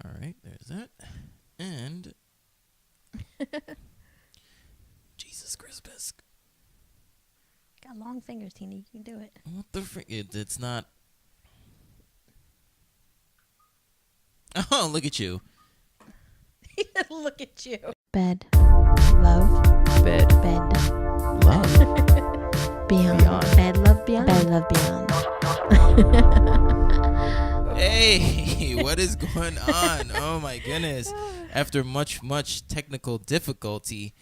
All right, there's that. And Jesus Christmas. Got long fingers, Tina. You can do it. What the frick? It's not. Oh, look at you. Look at you. Bed. Love. Bed. Bed. Love. Beyond. Beyond. Bed love beyond. Bed love beyond. Hey, what is going on? Oh my goodness. After much technical difficulty,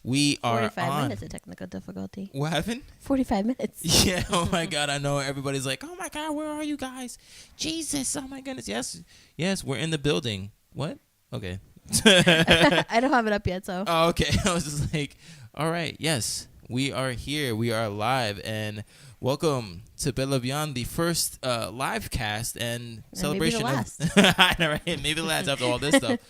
we are 45 on. minutes of technical difficulty. What happened? 45 minutes. Yeah, oh my God, I know everybody's like, oh my God, where are you guys? Jesus, oh my goodness. Yes, we're in the building. What? Okay. I don't have it up yet, so. Oh, okay. I was just like, all right, yes, we are here. We are live, and welcome to BedLoveBeyond, the first live cast and celebration maybe the of I know, right? Maybe the last after all this stuff.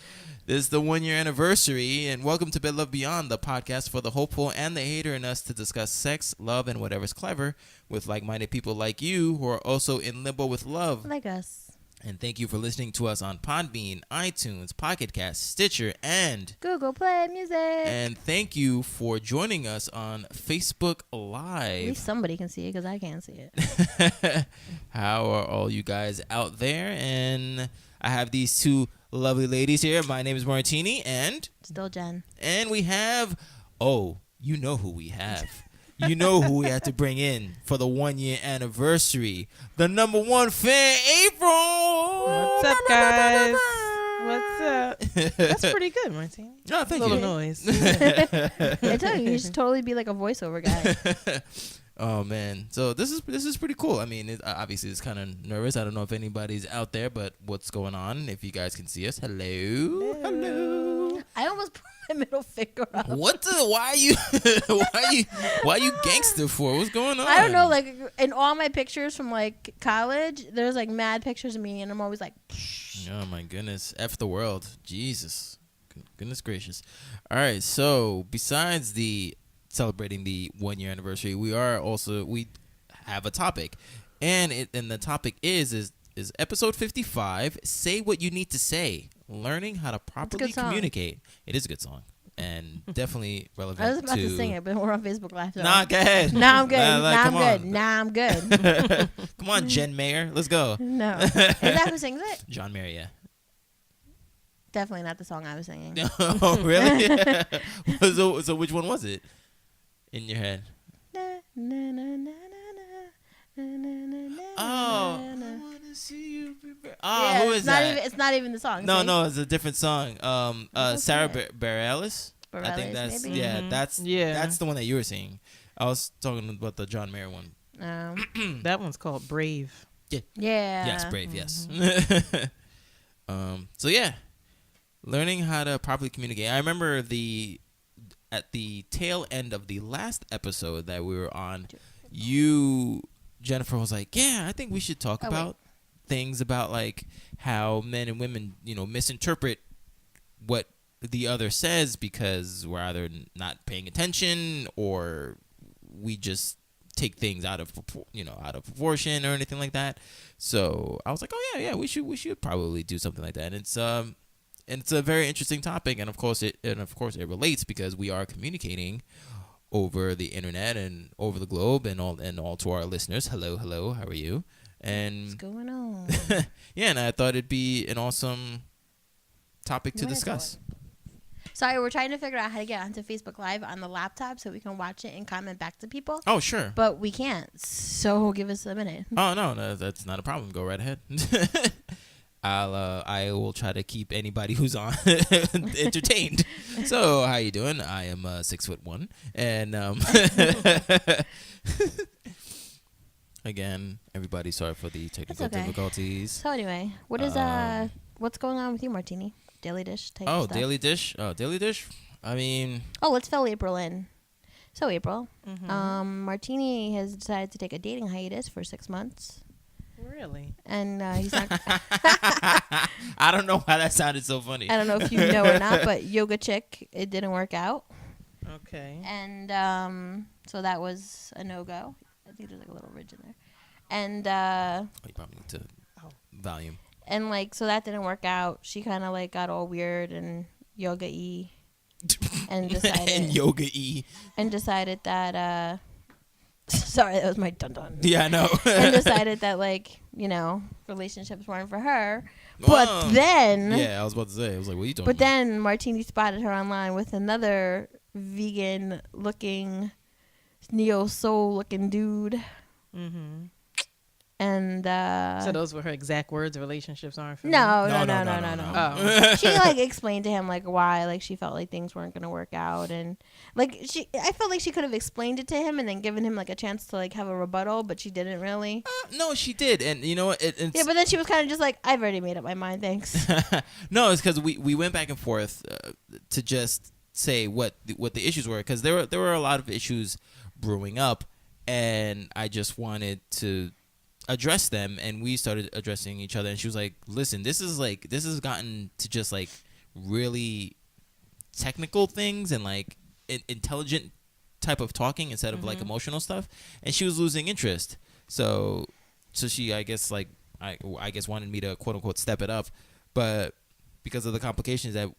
This is the 1 year anniversary, and welcome to BedLoveBeyond, the podcast for the hopeful and the hater in us to discuss sex, love, and whatever's clever with like-minded people like you who are also in limbo with love. Like us. And thank you for listening to us on Podbean, iTunes, Pocket Cast, Stitcher, and Google Play Music. And thank you for joining us on Facebook Live. At least somebody can see it because I can't see it. How are all you guys out there? And I have these two lovely ladies here. My name is Martini, and Still Jen. And we have, you know who we have. You know who we had to bring in for the 1 year anniversary. The number one fan, April. What's up, guys? What's up? That's pretty good, Martine. No, thank Little you. noise. I tell you, you should totally be like a voiceover guy. Oh man, so this is pretty cool. I mean, obviously it's kind of nervous. I don't know if anybody's out there, but what's going on? If you guys can see us, hello. I almost put my middle finger up. What the? Why are you gangster for? What's going on? I don't know. Like in all my pictures from like college, there's like mad pictures of me, and I'm always like. Psh. Oh my goodness, F the world, Jesus, goodness gracious. All right, so besides the celebrating the 1 year anniversary, we have a topic, and the topic is episode 55. Say what you need to say. Learning how to properly communicate. It is a good song and definitely relevant. I was about to sing it, but we're on Facebook Live. So. Nah, go ahead. Nah, I'm good. Nah, I'm good. Come on, Jen Mayer. Let's go. No. Is that who sings it? John Mayer, yeah. Definitely not the song I was singing. Oh, really? So which one was it in your head? Oh, I wanna see you. Yeah, who is that? It's not even the song. No, it's a different song. Sarah Bareilles. I think that's maybe? that's the one that you were singing. I was talking about the John Mayer one. That one's called Brave. Yeah. Yes, Brave. Yes. So yeah, learning how to properly communicate. I remember at the tail end of the last episode that we were on, Jennifer was like, yeah, I think we should talk about things about like how men and women, misinterpret what the other says because we're either not paying attention or we just take things out of proportion or anything like that. So I was like, oh yeah, we should probably do something like that. And it's a very interesting topic, and of course it relates because we are communicating over the internet and over the globe and all to our listeners. Hello, how are you? And what's going on? Yeah, and I thought it'd be an awesome topic to discuss. Sorry, we're trying to figure out how to get onto Facebook Live on the laptop so we can watch it and comment back to people. Oh, sure. But we can't, so give us a minute. Oh, no, that's not a problem. Go right ahead. I will try to keep anybody who's on entertained. So, how you doing? I am 6'1", and again, everybody, sorry for the technical difficulties. So anyway, what's going on with you, Martini? Daily Dish type stuff. Daily Dish. I mean. Oh, let's fill April in. So April, Martini has decided to take a dating hiatus for 6 months. Really? And he's not. I don't know why that sounded so funny. I don't know if you know or not, but Yoga Chick, it didn't work out. Okay. And so that was a no-go. I think there's like a little ridge in there. And you probably need to volume. And like, so that didn't work out. She kind of like got all weird and yoga-y and decided and yoga-y. And decided that sorry, that was my dun-dun. Yeah, I know. And decided that, like, you know, relationships weren't for her. But then... Yeah, I was about to say. I was like, what are you talking But about? then Martini spotted her online with another vegan-looking, neo-soul-looking dude. Mm-hmm. And so those were her exact words. Relationships aren't for me. No. Oh. She like explained to him like why like she felt like things weren't gonna work out, and like I felt like she could have explained it to him and then given him like a chance to like have a rebuttal, but she didn't really. No, she did, and you know what? Yeah, but then she was kind of just like, I've already made up my mind, thanks. No, it's because we went back and forth to just say what the issues were, because there were a lot of issues brewing up, and I just wanted to address them, and we started addressing each other, and she was like, listen, this has gotten to just like really technical things and like intelligent type of talking instead of like emotional stuff, and she was losing interest. So she, I guess wanted me to quote unquote step it up, but because of the complications that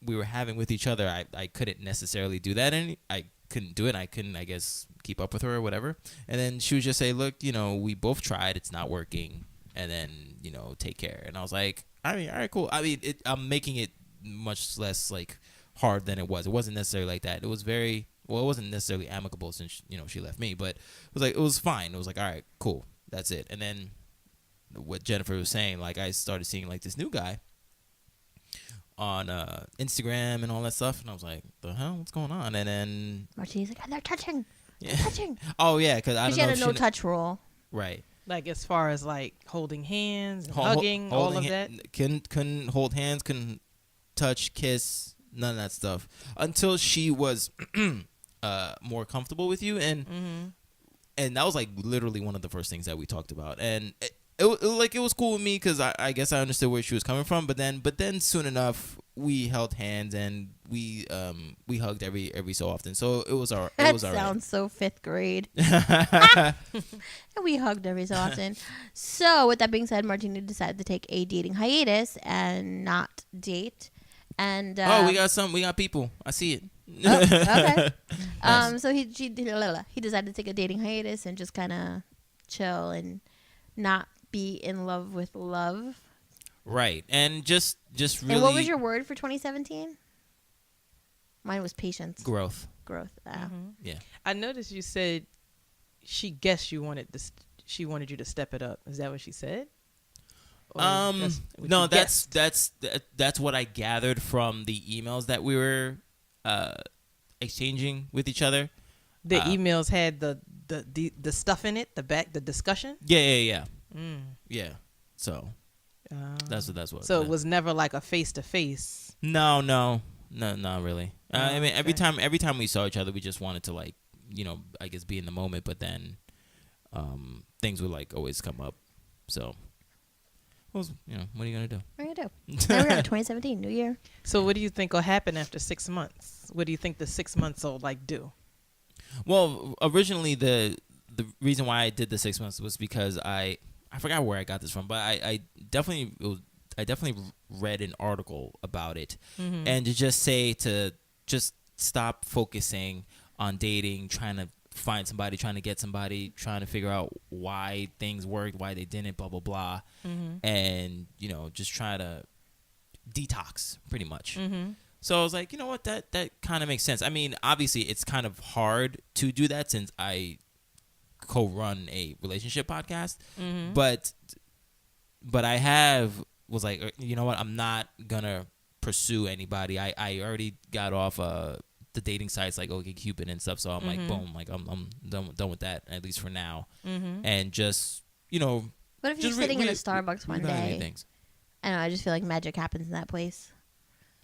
we were having with each other, I couldn't necessarily do that, and I couldn't do it. I couldn't, I guess, keep up with her or whatever. And then she would just say, look, you know, we both tried, it's not working, and then, you know, take care. And I was like, I mean, all right, cool. I mean, I'm making it much less like hard than it was. It wasn't necessarily like that. It was very, well, it wasn't necessarily amicable since, you know, she left me, but it was fine. It was like, all right, cool, that's it. And then what Jennifer was saying, like, I started seeing like this new guy on Instagram and all that stuff, and I was like, the hell, what's going on? And then Martini's like, they're touching. Yeah. They're touching. Oh yeah, because I don't she know had if a no-touch rule. Right. Like as far as like holding hands, and hugging, all of that. Couldn't hold hands, couldn't touch, kiss, none of that stuff until she was more comfortable with you, and that was like literally one of the first things that we talked about, and it was cool with me because I guess I understood where she was coming from, but then soon enough we held hands and we hugged every so often, so it was all that right. Sounds so 5th grade. And we hugged every so often. So with that being said, Martina decided to take a dating hiatus and not date. And we got people. I see it. Oh, okay. Nice. So he decided to take a dating hiatus and just kind of chill and not be in love with love. Right. And just really. And what was your word for 2017? Mine was patience. Growth. Yeah. I noticed you said she guessed she wanted you to step it up. Is that what she said? No, that's what I gathered from the emails that we were exchanging with each other. The emails had the stuff in it, the discussion. Yeah. Yeah. So that's what. So it was never like a face to face. No, not really. I mean, okay. every time we saw each other, we just wanted to like, you know, I guess be in the moment. But then things would like always come up. So, well, you know, what are you gonna do? What are you gonna do? Now we're on 2017, New Year. So what do you think will happen after 6 months? What do you think the 6 months will like do? Well, originally the reason why I did the 6 months was because I forgot where I got this from, but I definitely read an article about it, and to just say to just stop focusing on dating, trying to find somebody, trying to get somebody, trying to figure out why things worked, why they didn't, blah blah blah, and you know, just try to detox pretty much. So I was like, you know what, that kind of makes sense. I mean, obviously it's kind of hard to do that since I co-run a relationship podcast, but I was like, you know what, I'm not gonna pursue anybody. I already got off the dating sites like OkCupid and stuff, so I'm like, boom, like I'm done with that, at least for now, and just, you know. What if you're sitting in a Starbucks one day? I don't know, I just feel like magic happens in that place.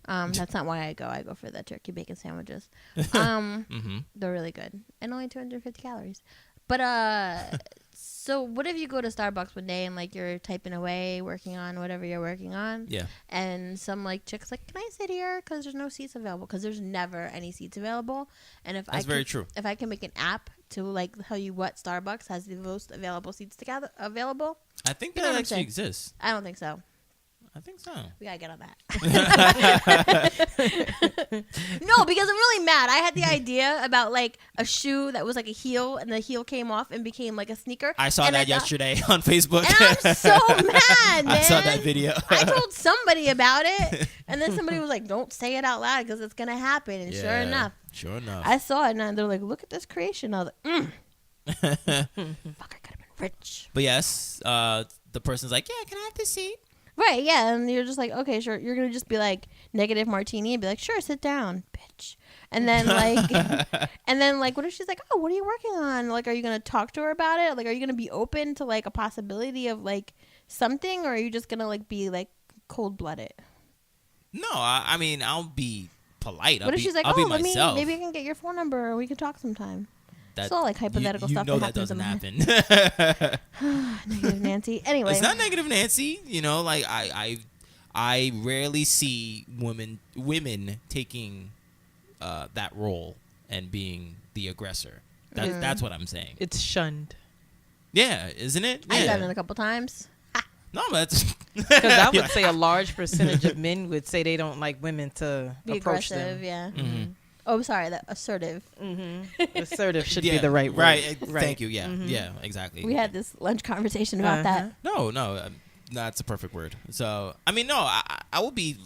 That's not why I go. I go for the turkey bacon sandwiches. They're really good and only 250 calories. But so what if you go to Starbucks one day and like you're typing away, working on whatever you're working on? Yeah. And some like chick's like, "Can I sit here? Because there's no seats available." Because there's never any seats available. And that's very true. If I can make an app to like tell you what Starbucks has the most available seats available, I think that actually exists. I don't think so. I think so. We gotta get on that. No, because I'm really mad. I had the idea about like a shoe that was like a heel, and the heel came off and became like a sneaker. I saw that yesterday on Facebook. And I'm so mad, man. I saw that video. I told somebody about it, and then somebody was like, "Don't say it out loud because it's gonna happen." And sure enough, I saw it, and they're like, "Look at this creation." I was like, "Fuck, I could have been rich." But yes, the person's like, "Yeah, can I have this seat?" Right, yeah, and you're just like, okay, sure. You're gonna just be like negative martini and be like, sure, sit down, bitch. And then like, what if she's like, oh, what are you working on? Like, are you gonna talk to her about it? Like, are you gonna be open to like a possibility of like something, or are you just gonna like be like cold blooded? No, I mean, I'll be polite. What if she's like, I'll be let me, myself. maybe I can get your phone number, or we can talk sometime. It's all like hypothetical you stuff. You know that doesn't happen. Negative Nancy. Anyway, it's not negative Nancy. You know, like I rarely see women taking that role and being the aggressor. That's what I'm saying. It's shunned. Yeah, isn't it? Yeah. I've done it a couple times. No, that's because I would say a large percentage of men would say they don't like women to be approach aggressive. them. Yeah. Mm-hmm. Oh, sorry, that assertive. Mm-hmm. Assertive should be the right word. Right. Thank you. Yeah. Mm-hmm. Yeah. Exactly. We had this lunch conversation about that. No, that's a perfect word. So I mean, no, I will be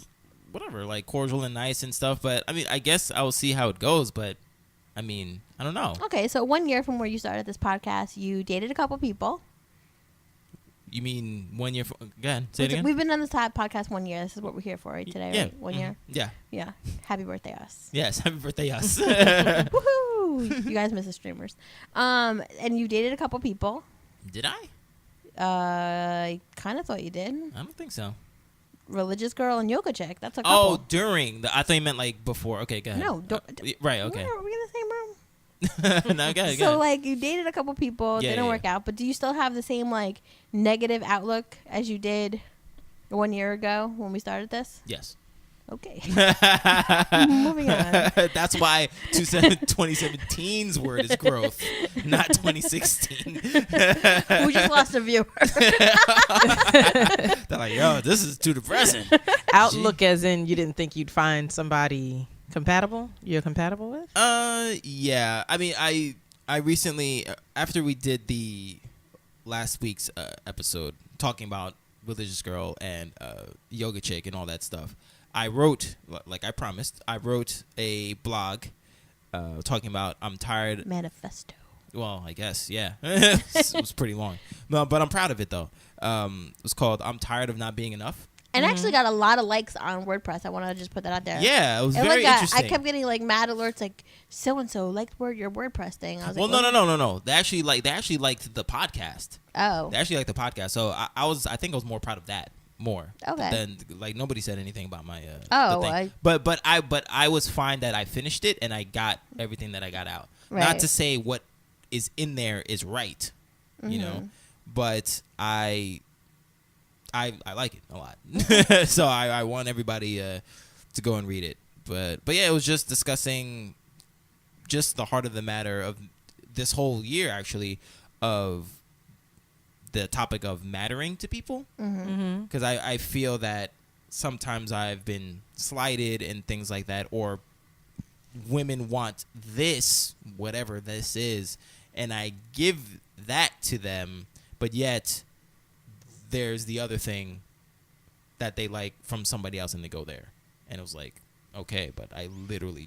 whatever, like cordial and nice and stuff. But I mean, I guess I will see how it goes. But I mean, I don't know. Okay, so 1 year from where you started this podcast, you dated a couple people. You mean 1 year? Go ahead, say it again. We've been on this podcast 1 year. This is what we're here for right today, yeah. right? 1 year? Yeah. Yeah. Happy birthday, us. Yes, happy birthday, us. Woohoo! You guys miss the streamers. And you dated a couple people. Did I? I kind of thought you did. I don't think so. Religious girl and yoga chick. That's a couple. Oh, during. I thought you meant like before. Okay, go ahead. No. Right, okay. Are we in the same room? No, go ahead. So, like, you dated a couple people. Didn't work out. But do you still have the same, like, negative outlook as you did 1 year ago when we started this? Yes. Okay. Moving on. That's why 2017's word is growth, not 2016. We just lost a viewer. They're like, yo, this is too depressing. Outlook as in you didn't think you'd find somebody compatible? You're compatible with? Yeah. I mean, I recently, after we did the last week's episode talking about religious girl and yoga chick and all that stuff, I wrote, like I promised, I wrote a blog talking about I'm tired. Manifesto. Well, I guess, yeah. It was pretty long. No, but I'm proud of it, though. It was called I'm Tired of Not Being Enough. And actually got a lot of likes on WordPress. I want to just put that out there. Yeah, it was very interesting. I kept getting like mad alerts like so-and-so liked your WordPress thing. I was well, like, no. They actually liked the podcast. Oh. They actually liked the podcast. So I think I was more proud of that more. Okay. Than like nobody said anything about my oh, the thing. But I was fine that I finished it and I got everything that I got out. Right. Not to say what is in there is right, you know, but I like it a lot. So I want everybody to go and read it. But yeah, it was just discussing just the heart of the matter of this whole year, actually, of the topic of mattering to people. Because I feel that sometimes I've been slighted and things like that, or women want this, whatever this is, and I give that to them, but yet there's the other thing that they like from somebody else and they go there. And it was like, okay, but I literally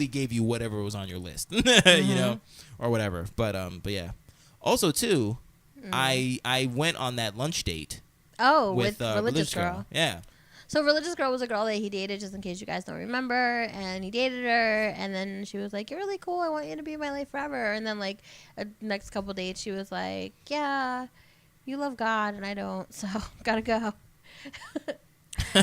gave you whatever was on your list, you know, or whatever. But yeah. Also too, I went on that lunch date. Oh, with Religious Girl. Yeah. So Religious Girl was a girl that he dated, just in case you guys don't remember, and he dated her, and then she was like, you're really cool, I want you to be in my life forever. And then like next couple dates she was like, yeah, you love God and I don't, so gotta go.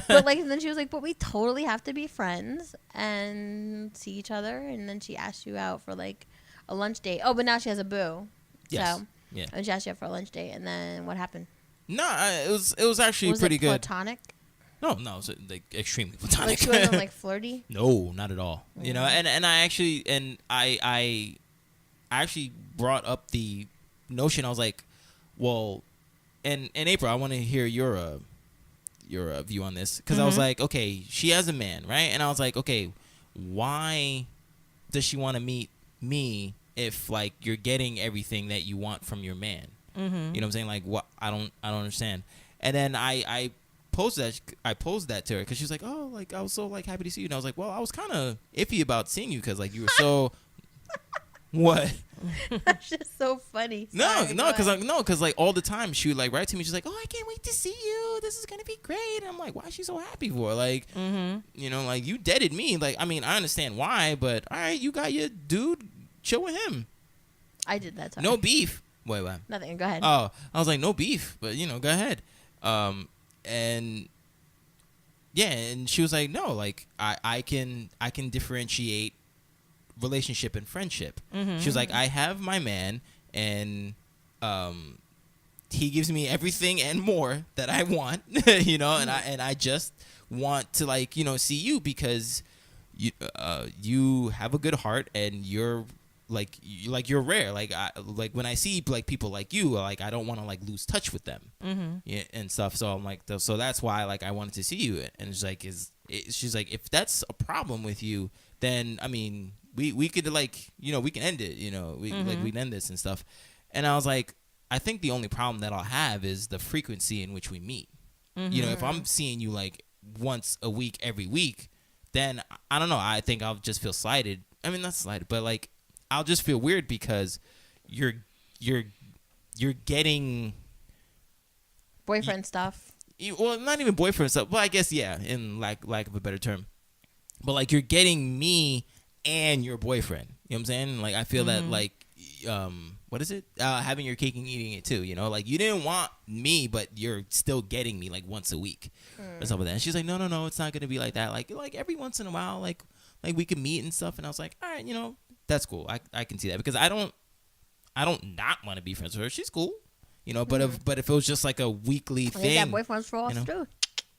But like, and then she was like, but we totally have to be friends and see each other. And then she asked you out for like a lunch date. Oh, but now she has a boo. Yes. So yeah. And she asked you out for a lunch date, and then what happened? No, it was actually pretty good. Platonic? No, it was like extremely platonic. Like she wasn't like flirty? No, not at all. You know, and I actually brought up the notion. I was like, well, and April, I want to hear your your view on this, because I was like, okay, she has a man, right? And I was like, okay, why does she want to meet me if like you're getting everything that you want from your man? You know what I'm saying? Like, what? I don't understand. And then I posed that to her because she was like, oh, like I was so like happy to see you. And I was like, well, I was kind of iffy about seeing you because like you were so what? That's just so funny. Sorry, no, because like all the time she would like write to me. She's like, oh, I can't wait to see you. This is gonna be great. And I'm like, why is she so happy for? Like, you know, like you deaded me. Like, I mean, I understand why, but all right, you got your dude. Chill with him. I did that. Sorry. No beef. Wait, what? Nothing. Go ahead. Oh, I was like, no beef, but you know, go ahead. And yeah, and she was like, no, like I can differentiate relationship and friendship. She was like, I have my man, and he gives me everything and more that I want, you know, and I just want to like, you know, see you because you have a good heart and you're you're rare. Like when I see like people like you, like I don't want to like lose touch with them, yeah, and stuff. So I'm like, so that's why like I wanted to see you. And it's like, she's like, if that's a problem with you, then I mean, we could like, you know, we can end it. You know, we can end this and stuff. And I was like, I think the only problem that I'll have is the frequency in which we meet. You know, if I'm seeing you like once a week, every week, then I don't know. I think I'll just feel slighted. I mean, not slighted, but like, I'll just feel weird because you're getting boyfriend stuff. Well, not even boyfriend stuff. Well, I guess yeah, in lack of a better term. But like you're getting me and your boyfriend. You know what I'm saying? Like I feel that like what is it? Having your cake and eating it too. You know, like you didn't want me, but you're still getting me like once a week or something like that. And she's like, no, it's not gonna be like that. Like every once in a while, like we can meet and stuff. And I was like, all right, you know. That's cool. I can see that because I don't not want to be friends with her. She's cool, you know. But if it was just like a weekly thing, if that boyfriend falls through,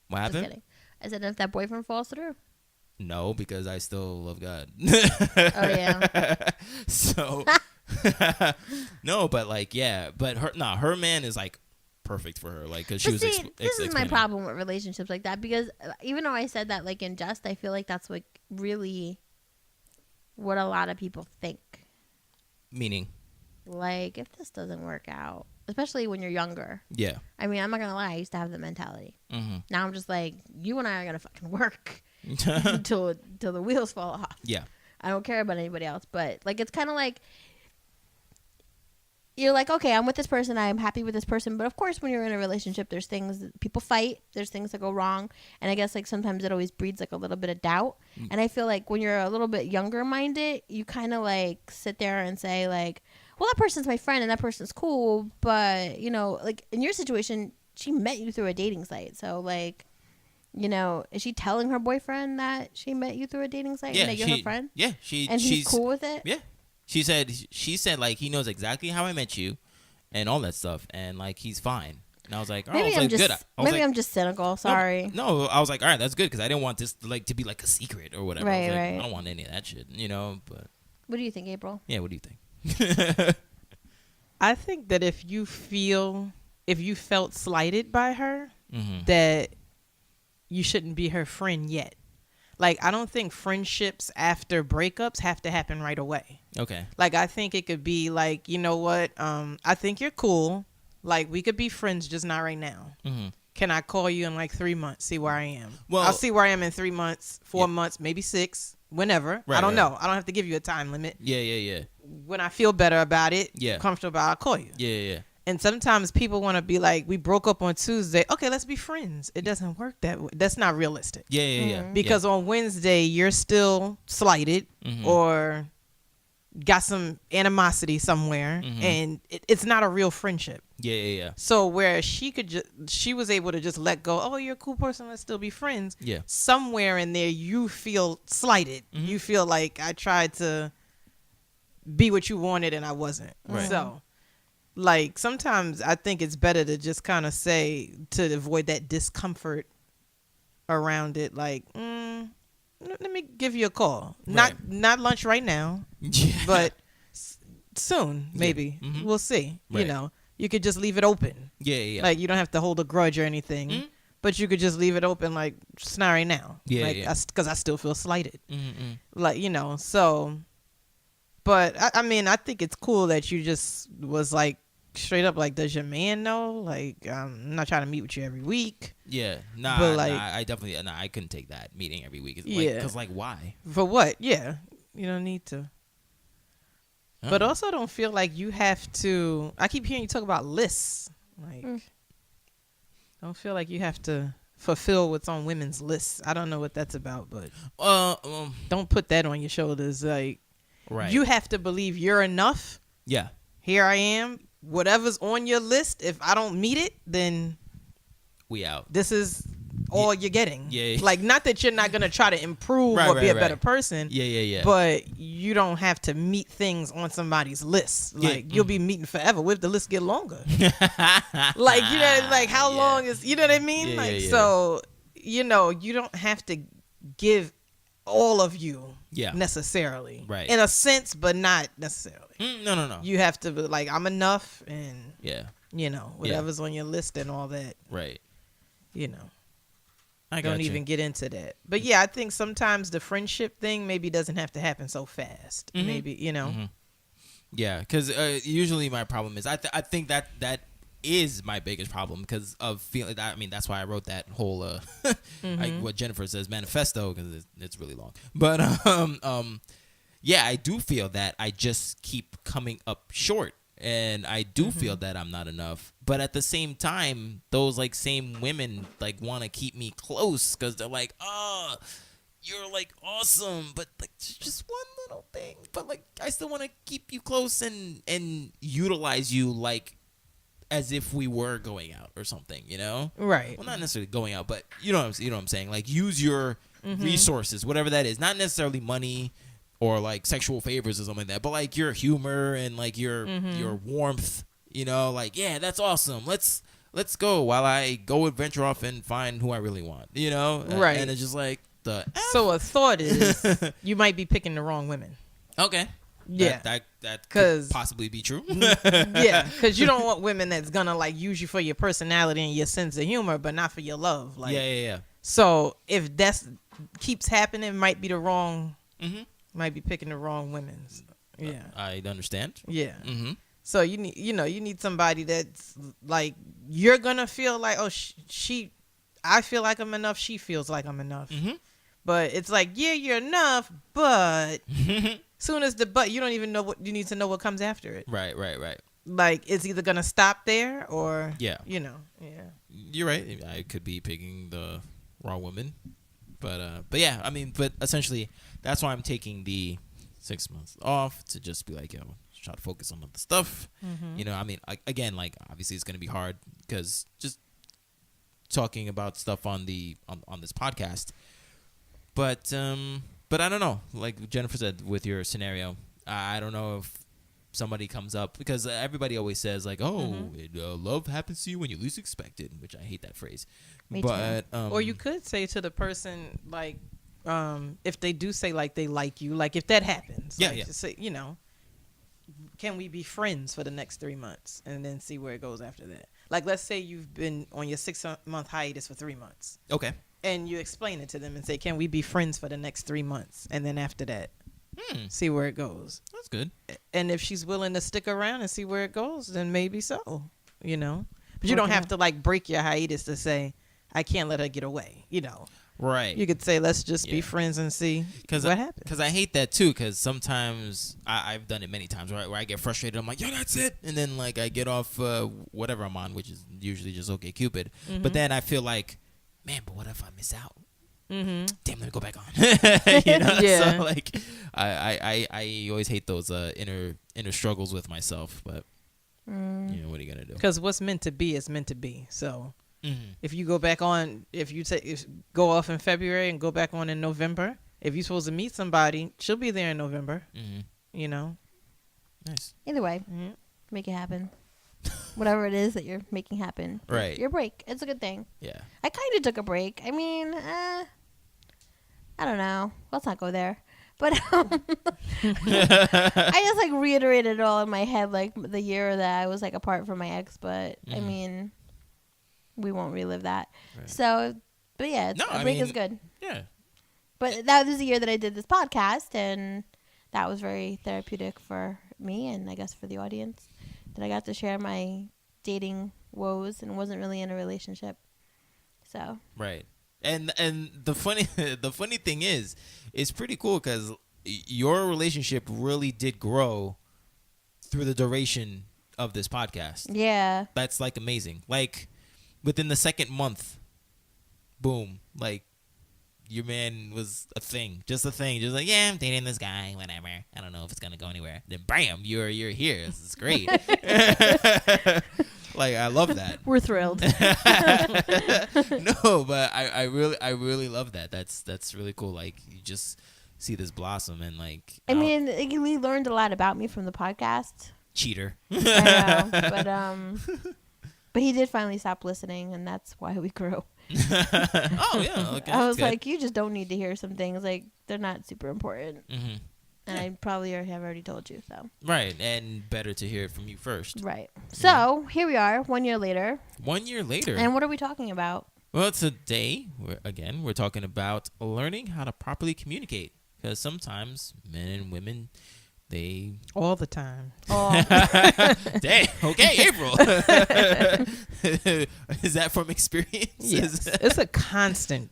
what happened? Just kidding. I said if that boyfriend falls through. No, because I still love God. Oh yeah. So no, but like yeah, but her man is like perfect for her, like because she was. This is my problem with relationships like that because even though I said that like in jest, I feel like that's like really what a lot of people think. Meaning? Like, if this doesn't work out, especially when you're younger. Yeah. I mean, I'm not going to lie. I used to have the mentality. Now I'm just like, you and I are going to fucking work until the wheels fall off. Yeah. I don't care about anybody else. But, like, it's kind of like, you're like, okay, I'm with this person. I'm happy with this person. But, of course, when you're in a relationship, there's things, people fight. There's things that go wrong. And I guess, like, sometimes it always breeds, like, a little bit of doubt. And I feel like when you're a little bit younger minded, you kind of, like, sit there and say, like, well, that person's my friend and that person's cool. But, you know, like, in your situation, she met you through a dating site. So, like, you know, is she telling her boyfriend that she met you through a dating site and that you're her friend? Yeah. And he's cool with it? Yeah. She said, like, he knows exactly how I met you and all that stuff. And, like, he's fine. And I was like, oh, maybe I'm just cynical. Sorry. No, I was like, all right, that's good. Because I didn't want this, like, to be, like, a secret or whatever. Right, I don't want any of that shit, you know. But what do you think, April? Yeah, what do you think? I think that if you felt slighted by her, that you shouldn't be her friend yet. Like, I don't think friendships after breakups have to happen right away. Okay. Like, I think it could be like, you know what? I think you're cool. Like, we could be friends, just not right now. Can I call you in like 3 months, see where I am? Well, I'll see where I am in 3 months, 4 months, maybe 6, whenever. I don't know. I don't have to give you a time limit. Yeah. When I feel better about it, comfortable about it, I'll call you. Yeah. And sometimes people want to be like, we broke up on Tuesday. Okay, let's be friends. It doesn't work that way. That's not realistic. Yeah. Because on Wednesday, you're still slighted or got some animosity somewhere, and it's not a real friendship. Yeah. So where she was able to just let go. Oh, you're a cool person. Let's still be friends. Yeah. Somewhere in there, you feel slighted. You feel like I tried to be what you wanted and I wasn't. Right. So, like, sometimes I think it's better to just kind of say, to avoid that discomfort around it, like, let me give you a call. Right. Not lunch right now, but soon, maybe. Yeah. We'll see. Right. You know, you could just leave it open. Yeah. Like, you don't have to hold a grudge or anything. but you could just leave it open like it's not right now. Yeah, like, yeah. Because I still feel slighted. Mm-mm. Like, you know, so. But I mean, I think it's cool that you just was like straight up like, does your man know? Like, I'm not trying to meet with you every week. Yeah, nah, but like, I definitely, I couldn't take that meeting every week. Yeah, because like, why? For what? Yeah, you don't need to. But also, don't feel like you have to. I keep hearing you talk about lists. Like, don't feel like you have to fulfill what's on women's lists. I don't know what that's about, but don't put that on your shoulders. Like, right, you have to believe you're enough. Yeah. Here I am. Whatever's on your list, if I don't meet it, then we out. This is all you're getting. Yeah. Like, not that you're not gonna try to improve or be a better person. Yeah. But you don't have to meet things on somebody's list. Like, you'll be meeting forever. What if the list get longer? Like, you know, like how long is, you know what I mean? Yeah, like, so, you know, you don't have to give all of you necessarily. Right. In a sense, but not necessarily. No. You have to be like, I'm enough, and you know, whatever's on your list and all that. Right. You know. I don't even get into that. But yeah, I think sometimes the friendship thing maybe doesn't have to happen so fast. Maybe, you know. Yeah, because usually my problem is I think that is my biggest problem because of feeling. I mean, that's why I wrote that whole like what Jennifer says manifesto, because it's really long. But yeah, I do feel that I just keep coming up short. And I do feel that I'm not enough, but at the same time, those like same women like want to keep me close because they're like, "Oh, you're like awesome," but like just one little thing. But like, I still want to keep you close and utilize you like as if we were going out or something, you know? Right. Well, not necessarily going out, but you know what I'm saying. Like, use your resources, whatever that is, not necessarily money or like sexual favors or something like that, but like your humor and like your warmth, you know, like, yeah, that's awesome. Let's go while I go venture off and find who I really want, you know? Right. And it's just like So a thought is you might be picking the wrong women. Okay. Yeah. That could possibly be true. Yeah, because you don't want women that's gonna like use you for your personality and your sense of humor, but not for your love. Like, yeah. So if that's keeps happening, it might be the wrong might be picking the wrong women. Yeah, I understand. Yeah. So you need somebody that's like, you're gonna feel like, oh, I feel like I'm enough. She feels like I'm enough. But it's like, yeah, you're enough. But soon as you don't even know what you need to know what comes after it. Right. Like, it's either gonna stop there or you know, You're right. I could be picking the wrong woman. But yeah, I mean, but essentially, that's why I'm taking the 6 months off to just be like, yo, try to focus on other stuff. You know, I mean, again, like, obviously it's going to be hard because just talking about stuff on this podcast. But I don't know. Like Jennifer said with your scenario, I don't know if somebody comes up, because everybody always says like, oh, love happens to you when you least expect it, which I hate that phrase. Me too. Or you could say to the person, like, if they do say like they like you, like if that happens, like, just say, you know, can we be friends for the next 3 months, and then see where it goes after that. Like, let's say you've been on your 6-month hiatus for 3 months. Okay. And you explain it to them and say, can we be friends for the next 3 months? And then after that, see where it goes. That's good. And if she's willing to stick around and see where it goes, then maybe so, you know. But you don't have to like break your hiatus to say, I can't let her get away, you know. Right. You could say, let's just be friends and see what happens. Because I hate that too, because sometimes I've done it many times, right, where I get frustrated. I'm like, yo, that's it. And then like I get off whatever I'm on, which is usually just OkCupid. But then I feel like, man, but what if I miss out? Damn, let me go back on. You know? So like, I always hate those inner struggles with myself. But you know, what are you gonna do? Because what's meant to be is meant to be. So if you go back on, if you go off in February and go back on in November, if you're supposed to meet somebody, she'll be there in November. You know. Nice. Either way, make it happen. Whatever it is that you're making happen. Right. Your break. It's a good thing. Yeah. I kind of took a break. I mean, I don't know. Let's not go there. But I just like reiterated it all in my head, like the year that I was like apart from my ex. But I mean, we won't relive that. Right. So, but yeah, a break is good. Yeah. But that was the year that I did this podcast, and that was very therapeutic for me, and I guess for the audience, that I got to share my dating woes and wasn't really in a relationship. So right, and the funny thing is, it's pretty cool because your relationship really did grow through the duration of this podcast. Yeah, that's like amazing. Like within the second month, boom, like. Your man was a thing, just like, yeah, I'm dating this guy, whatever. I don't know if it's gonna go anywhere. Then bam, you're here. This is great. Like I love that. We're thrilled. No, but I really love that. That's really cool. Like you just see this blossom and like. I mean, we learned a lot about me from the podcast. Cheater. I know, but he did finally stop listening, and that's why we grew. Oh yeah, okay, I was like, you just don't need to hear some things, like they're not super important. Mm-hmm. And I probably have already told you, so. Right, and better to hear it from you first. Right. So here we are 1 year later. 1 year later. And what are we talking about? Well, today we're talking about learning how to properly communicate, because sometimes men and women, they all the time. Oh. Damn. Okay, April. Is that from experience? Yes. It's a constant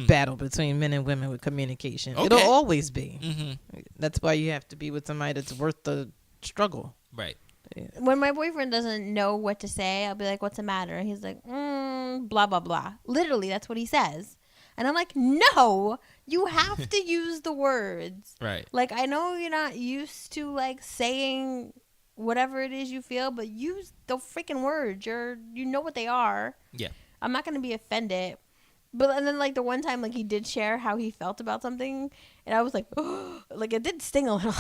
battle between men and women with communication. Okay. It'll always be. Mm-hmm. That's why you have to be with somebody that's worth the struggle. Right. Yeah. When my boyfriend doesn't know what to say, I'll be like, what's the matter? And he's like, blah, blah, blah. Literally, that's what he says. And I'm like, no, you have to use the words. Right. Like, I know you're not used to, like, saying whatever it is you feel, but use the freaking words. You know what they are. Yeah. I'm not going to be offended. But and then, like, the one time, like, he did share how he felt about something, and I was like, oh, like, it did sting a little.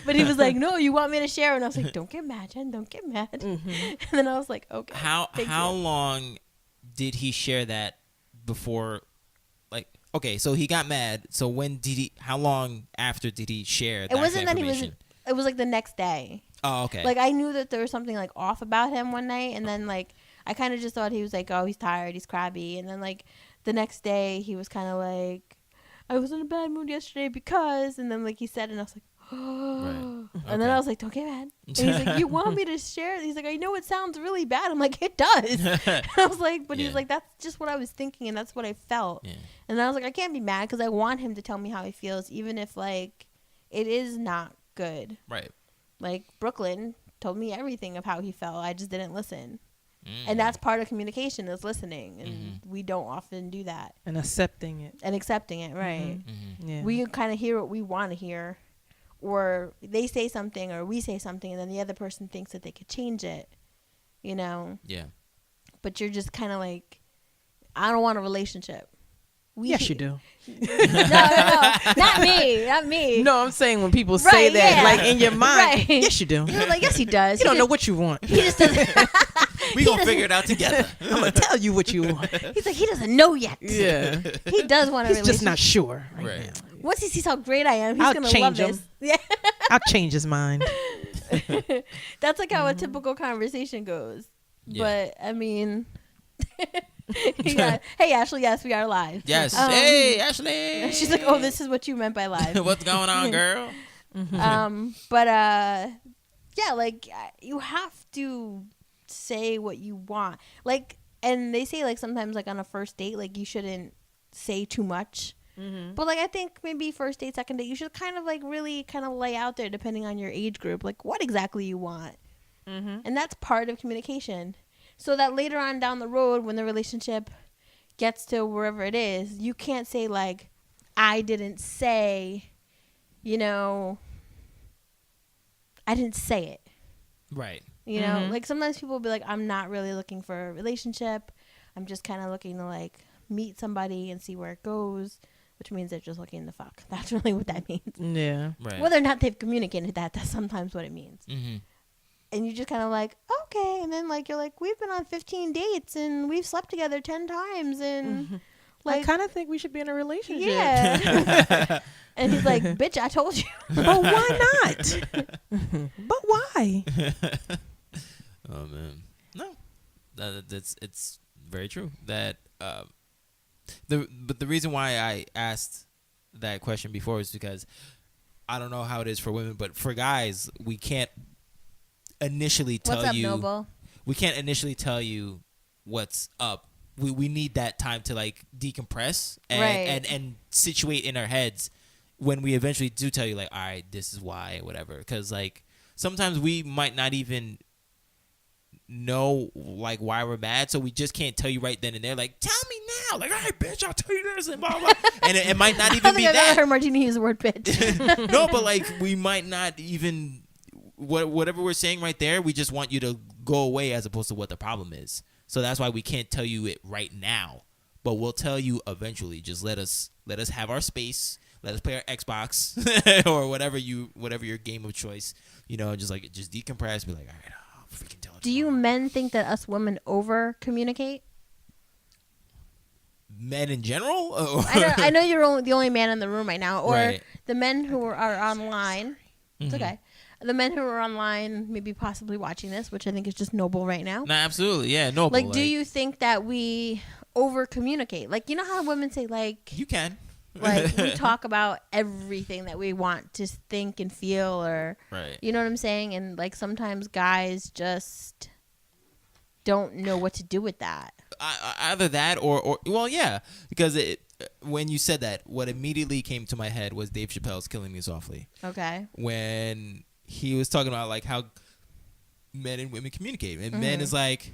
But he was like, no, you want me to share? And I was like, don't get mad, Jen, don't get mad. Mm-hmm. And then I was like, okay. How long did he share that before, like, okay, so he got mad. So how long after did he share that It wasn't that it was like the next day. Oh, okay. Like, I knew that there was something, like, off about him one night, and then, like, I kind of just thought he was like, oh, he's tired, he's crabby. And then, like, the next day, he was kind of like, I was in a bad mood yesterday because, and then, like, he said, and I was like, oh. Right. Okay. And then I was like, don't get mad. And he's like, you want me to share? He's like, I know it sounds really bad. I'm like, it does. And I was like, but he's like, that's just what I was thinking, and that's what I felt. Yeah. And then I was like, I can't be mad because I want him to tell me how he feels, even if, like, it is not good. Right. Like, Brooklyn told me everything of how he felt. I just didn't listen. And that's part of communication, is listening. And we don't often do that. And accepting it. Right. Mm-hmm. Yeah. We kind of hear what we want to hear. Or they say something or we say something, and then the other person thinks that they could change it. You know? Yeah. But you're just kind of like, I don't want a relationship. Yes, you do. No, not me. No, I'm saying when people say that, yeah. like in your mind, yes, you do. You're like, yes, he does. You don't know what you want. He just doesn't. We gonna figure it out together. I'm gonna tell you what you want. He's like, he doesn't know yet. Yeah, he does want a relationship. He's just not sure right now. Once he sees how great I am, he's gonna love this. Yeah, I'll change his mind. That's like how a typical conversation goes. Yeah. But I mean. Yeah. Hey, Ashley, yes, we are live. Yes. Hey, Ashley. She's like, oh, this is what you meant by live. What's going on, girl? But yeah, like, you have to say what you want. Like, and they say, like, sometimes, like, on a first date, like, you shouldn't say too much. Mm-hmm. But, like, I think maybe first date, second date, you should kind of, like, really kind of lay out there, depending on your age group, like, what exactly you want. Mm-hmm. And that's part of communication. So that later on down the road, when the relationship gets to wherever it is, you can't say, like, I didn't say, you know, I didn't say it. Right. You know, like, sometimes people will be like, I'm not really looking for a relationship. I'm just kind of looking to, like, meet somebody and see where it goes, which means they're just looking to fuck. That's really what that means. Yeah. Right. Whether or not they've communicated that, that's sometimes what it means. Mm-hmm. And you just kind of like, okay. And then, like, you're like, we've been on 15 dates and we've slept together 10 times. And, like, I kind of think we should be in a relationship. Yeah. And he's like, bitch, I told you. But why not? But why? Oh, man. No. it's very true that but the reason why I asked that question before is because I don't know how it is for women, but for guys, we can't initially tell what's up, you. Noble? We can't initially tell you what's up. We need that time to like decompress and situate in our heads when we eventually do tell you like, all right, this is why, whatever. Because like sometimes we might not even know like why we're mad, so we just can't tell you right then and there. Like, tell me now. Like, all right, bitch, I'll tell you this and blah blah. And it might not even be that. I heard Martina use the word bitch. No, but like we might not even whatever we're saying right there. We just want you to go away as opposed to what the problem is. So that's why we can't tell you it right now, but we'll tell you eventually. Just let us have our space. Let us play our Xbox or whatever your game of choice. You know, just decompress. Be like, all right, I'll freaking tell it. Do you men think that us women over communicate? Men in general? I know you're the only man in the room right now, or right. The men who are online. It's okay. The men who are online, maybe possibly watching this, which I think is just noble right now. No, absolutely, yeah, noble. Like, do you think that we over communicate? Like, you know how women say, like, you can. Like, we talk about everything that we want to think and feel, or right. You know what I'm saying? And like sometimes guys just don't know what to do with that. Either that or well, yeah, because when you said that, what immediately came to my head was Dave Chappelle's "Killing Me Softly." Okay. When he was talking about like how men and women communicate, and men is like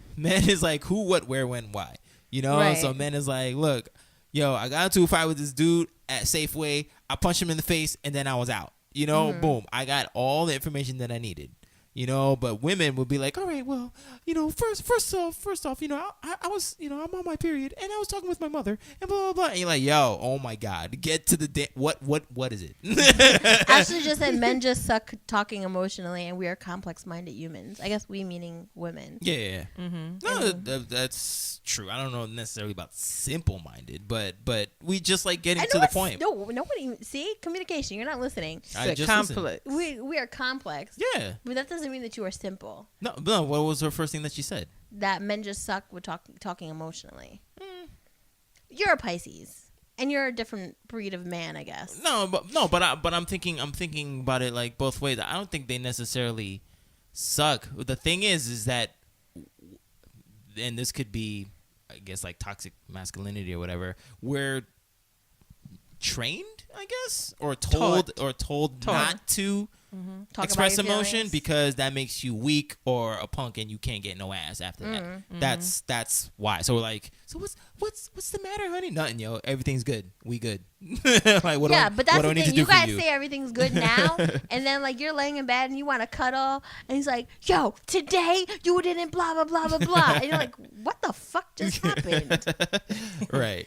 who, what, where, when, why. You know, right. So men is like, look, yo, I got into a fight with this dude at Safeway. I punched him in the face, and then I was out. You know, boom. I got all the information that I needed. You know, but women would be like, all right, well, you know, first off, you know, I was, you know, I'm on my period, and I was talking with my mother, and blah, blah, blah. And you're like, yo, oh, my God, get to the what is it? Ashley just said men just suck talking emotionally, and we are complex-minded humans. I guess we meaning women. Yeah. Mm-hmm. No, that's true. I don't know necessarily about simple-minded, but we just like getting to the point. No, nobody, see, communication, you're not listening. I just complex. We are complex. Yeah. But that doesn't mean that you are simple. No. What was her first thing that she said? That men just suck with talking emotionally. You're a Pisces, and you're a different breed of man, I guess. But I'm thinking about it like both ways. I don't think they necessarily suck. The thing is that, and this could be, I guess, like toxic masculinity or whatever. We're trained, I guess, or told not to express emotion because that makes you weak or a punk, and you can't get no ass after that. That's why. So we're like, so what's the matter, honey? Nothing, yo. Everything's good. We good. Like, but that's the thing. You guys say everything's good now, and then like you're laying in bed and you want to cuddle, and he's like, yo, today you didn't blah blah blah blah blah, and you're like, what the fuck just happened? Right.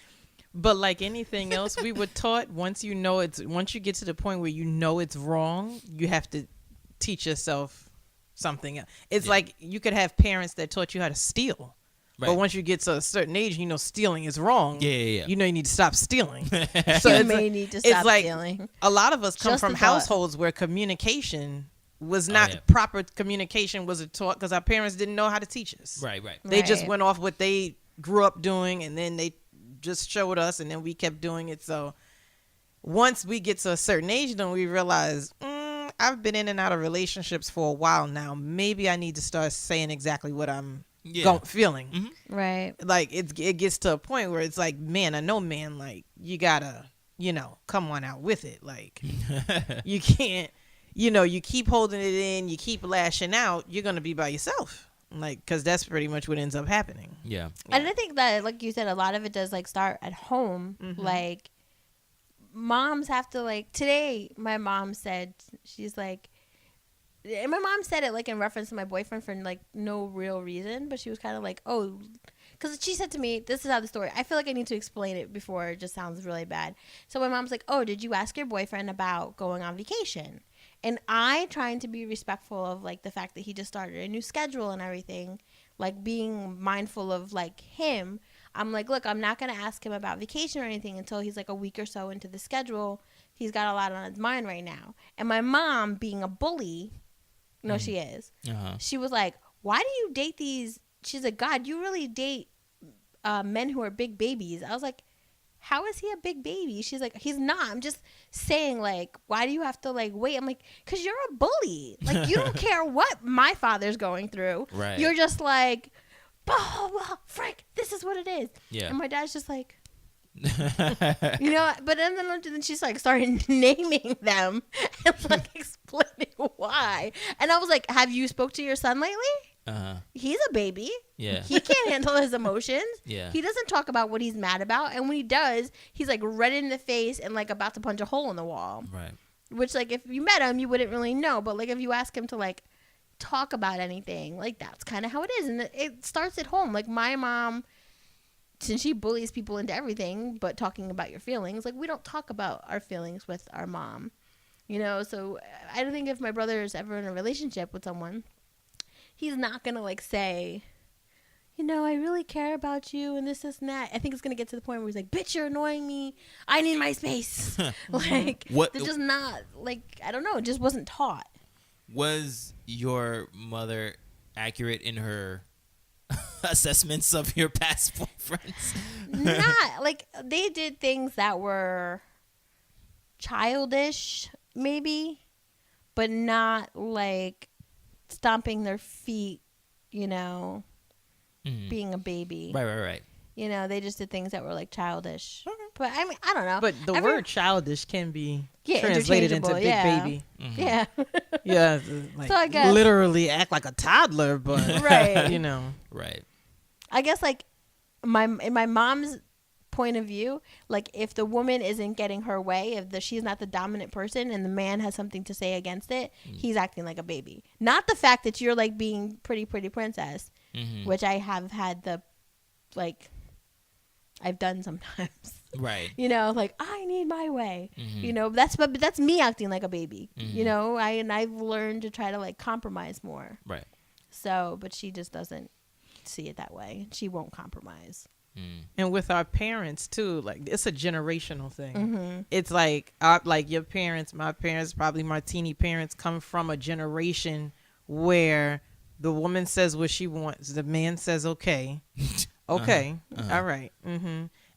But like anything else, we were taught once you get to the point where you know it's wrong, you have to teach yourself something. It's like you could have parents that taught you how to steal. Right. But once you get to a certain age, you know stealing is wrong. Yeah. You know you need to stop stealing. So you may need to stop stealing. A lot of us come from households where communication was not proper communication was taught because our parents didn't know how to teach us. Right. They just went off what they grew up doing, and then they just showed us, and then we kept doing it. So once we get to a certain age, then we realize I've been in and out of relationships for a while now. Maybe I need to start saying exactly what I'm feeling. Mm-hmm. Right. Like it gets to a point where it's like, man, I know, man, like you gotta, you know, come on out with it. Like you can't, you know, you keep holding it in, you keep lashing out, you're gonna be by yourself. Like, because that's pretty much what ends up happening. Yeah. And I think that, like you said, a lot of it does, like, start at home. Like, moms have to, like, today, my mom said, she's like, and my mom said it, like, in reference to my boyfriend for, like, no real reason. But she was kind of like, oh, because she said to me, this is how the story, I feel like I need to explain it before it just sounds really bad. So my mom's like, oh, did you ask your boyfriend about going on vacation? And I, trying to be respectful of, like, the fact that he just started a new schedule and everything, like, being mindful of, like, him, I'm like, look, I'm not going to ask him about vacation or anything until he's, like, a week or so into the schedule. He's got a lot on his mind right now. And my mom, being a bully, she is, she was like, why do you date these she's like, God, you really date men who are big babies. I was like, how is he a big baby? She's like, he's not. I'm just saying, like, why do you have to, like, wait? I'm like, because you're a bully. Like, you don't care what my father's going through. Right. You're just like, oh, Frank, this is what it is. Yeah. And my dad's just like, you know, but then she's like started naming them and like explaining why. And I was like, have you spoke to your son lately? He's a baby. Yeah. He can't handle his emotions. Yeah. He doesn't talk about what he's mad about. And when he does, he's like red in the face and like about to punch a hole in the wall. Right. Which, like, if you met him, you wouldn't really know. But like, if you ask him to like talk about anything, like, that's kind of how it is. And it starts at home. Like, my mom, since she bullies people into everything but talking about your feelings, like, we don't talk about our feelings with our mom, you know. So I don't think if my brother is ever in a relationship with someone, he's not gonna like say, you know, I really care about you and this and that. I think it's gonna get to the point where he's like, bitch, you're annoying me, I need my space. Like, what? They're just not, like, I don't know, it just wasn't taught. Was your mother accurate in her assessments of your past boyfriends? Not like, they did things that were childish maybe, but not like stomping their feet, you know, being a baby. Right. You know, they just did things that were like childish. But I mean, I don't know. But the word childish can be translated into big baby. Yeah. Yeah. Like, so I guess literally act like a toddler, but right. You know. Right. I guess like in my mom's point of view, like, if the woman isn't getting her way, if she's not the dominant person and the man has something to say against it, he's acting like a baby. Not the fact that you're like being pretty princess, which I have had I've done sometimes. Right. You know, like, I need my way. You know, but that's me acting like a baby. You know, I've learned to try to like compromise more. Right. So, but she just doesn't see it that way. She won't compromise. And with our parents too, like, it's a generational thing. It's like your parents, my parents, probably Martini parents, come from a generation where the woman says what she wants, the man says okay, all right,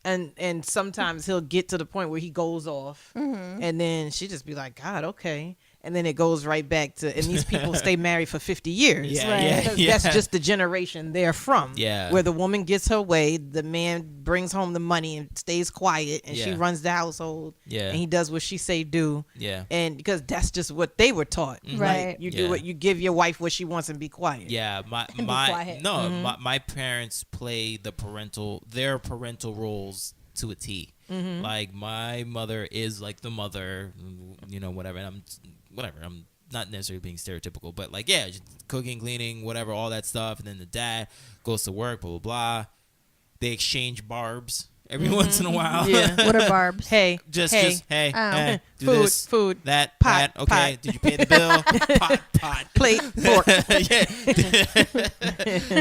and sometimes he'll get to the point where he goes off, and then she just be like, God, okay. And then it goes right back to, and these people stay married for 50 years. That's just the generation they're from. Yeah. Where the woman gets her way, the man brings home the money and stays quiet, and she runs the household. Yeah. And he does what she say do. Yeah. And because that's just what they were taught. Right. Like, you do what you give your wife what she wants and be quiet. Yeah. My parents play their parental roles to a T. Like, my mother is like the mother, you know, whatever. And I'm not necessarily being stereotypical, but like, yeah, just cooking, cleaning, whatever, all that stuff. And then the dad goes to work, blah, blah, blah. They exchange barbs every once in a while. Yeah. What are barbs? Hey, do food, this, food, that, pot, that. Okay, pot. Did you pay the bill? pot, plate, fork.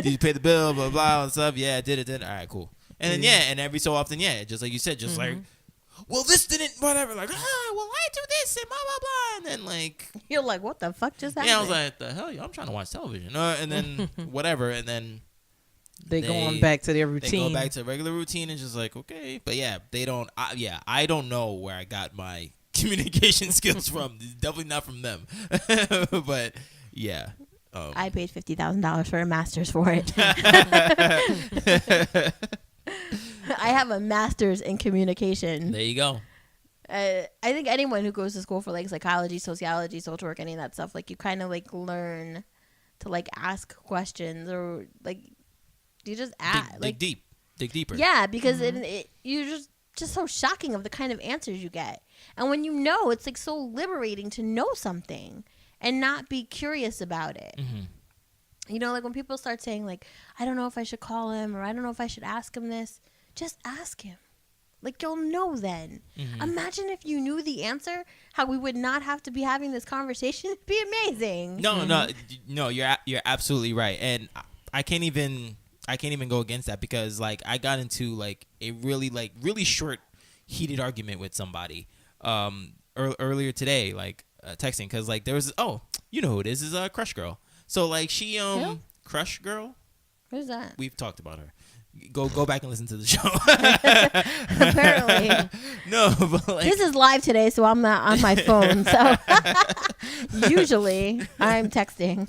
Did you pay the bill? Blah, blah, and stuff. Yeah, did it. All right, cool. And then, and every so often, just like you said, just like, well, this didn't, whatever, like, well, I do this and blah, blah, blah. And then, like, you're like, what the fuck just happened? Yeah, I was like, the hell, I'm trying to watch television. And then, whatever, and then they go on back to their routine. They go back to regular routine and just like, okay. But yeah, they don't, I don't know where I got my communication skills from. Definitely not from them. But, yeah. I paid $50,000 for a master's for it. I have a master's in communication. There you go. I think anyone who goes to school for like psychology, sociology, social work, any of that stuff, like, you kind of like learn to like ask questions, or like you just ask, dig deeper. Yeah, because you're just so shocking of the kind of answers you get, and when you know, it's like so liberating to know something and not be curious about it. You know, like when people start saying like, I don't know if I should call him, or I don't know if I should ask him this. Just ask him. Like, you'll know then. Imagine if you knew the answer, how we would not have to be having this conversation. It'd be amazing. No, you're absolutely right. And I can't even go against that, because like I got into like a really short, heated argument with somebody earlier today, like texting, because like there was, you know who it is a Crush Girl. So like she Crush Girl. Who's that? We've talked about her. Go back and listen to the show. Apparently. No, but like, this is live today, so I'm not on my phone. So usually I'm texting.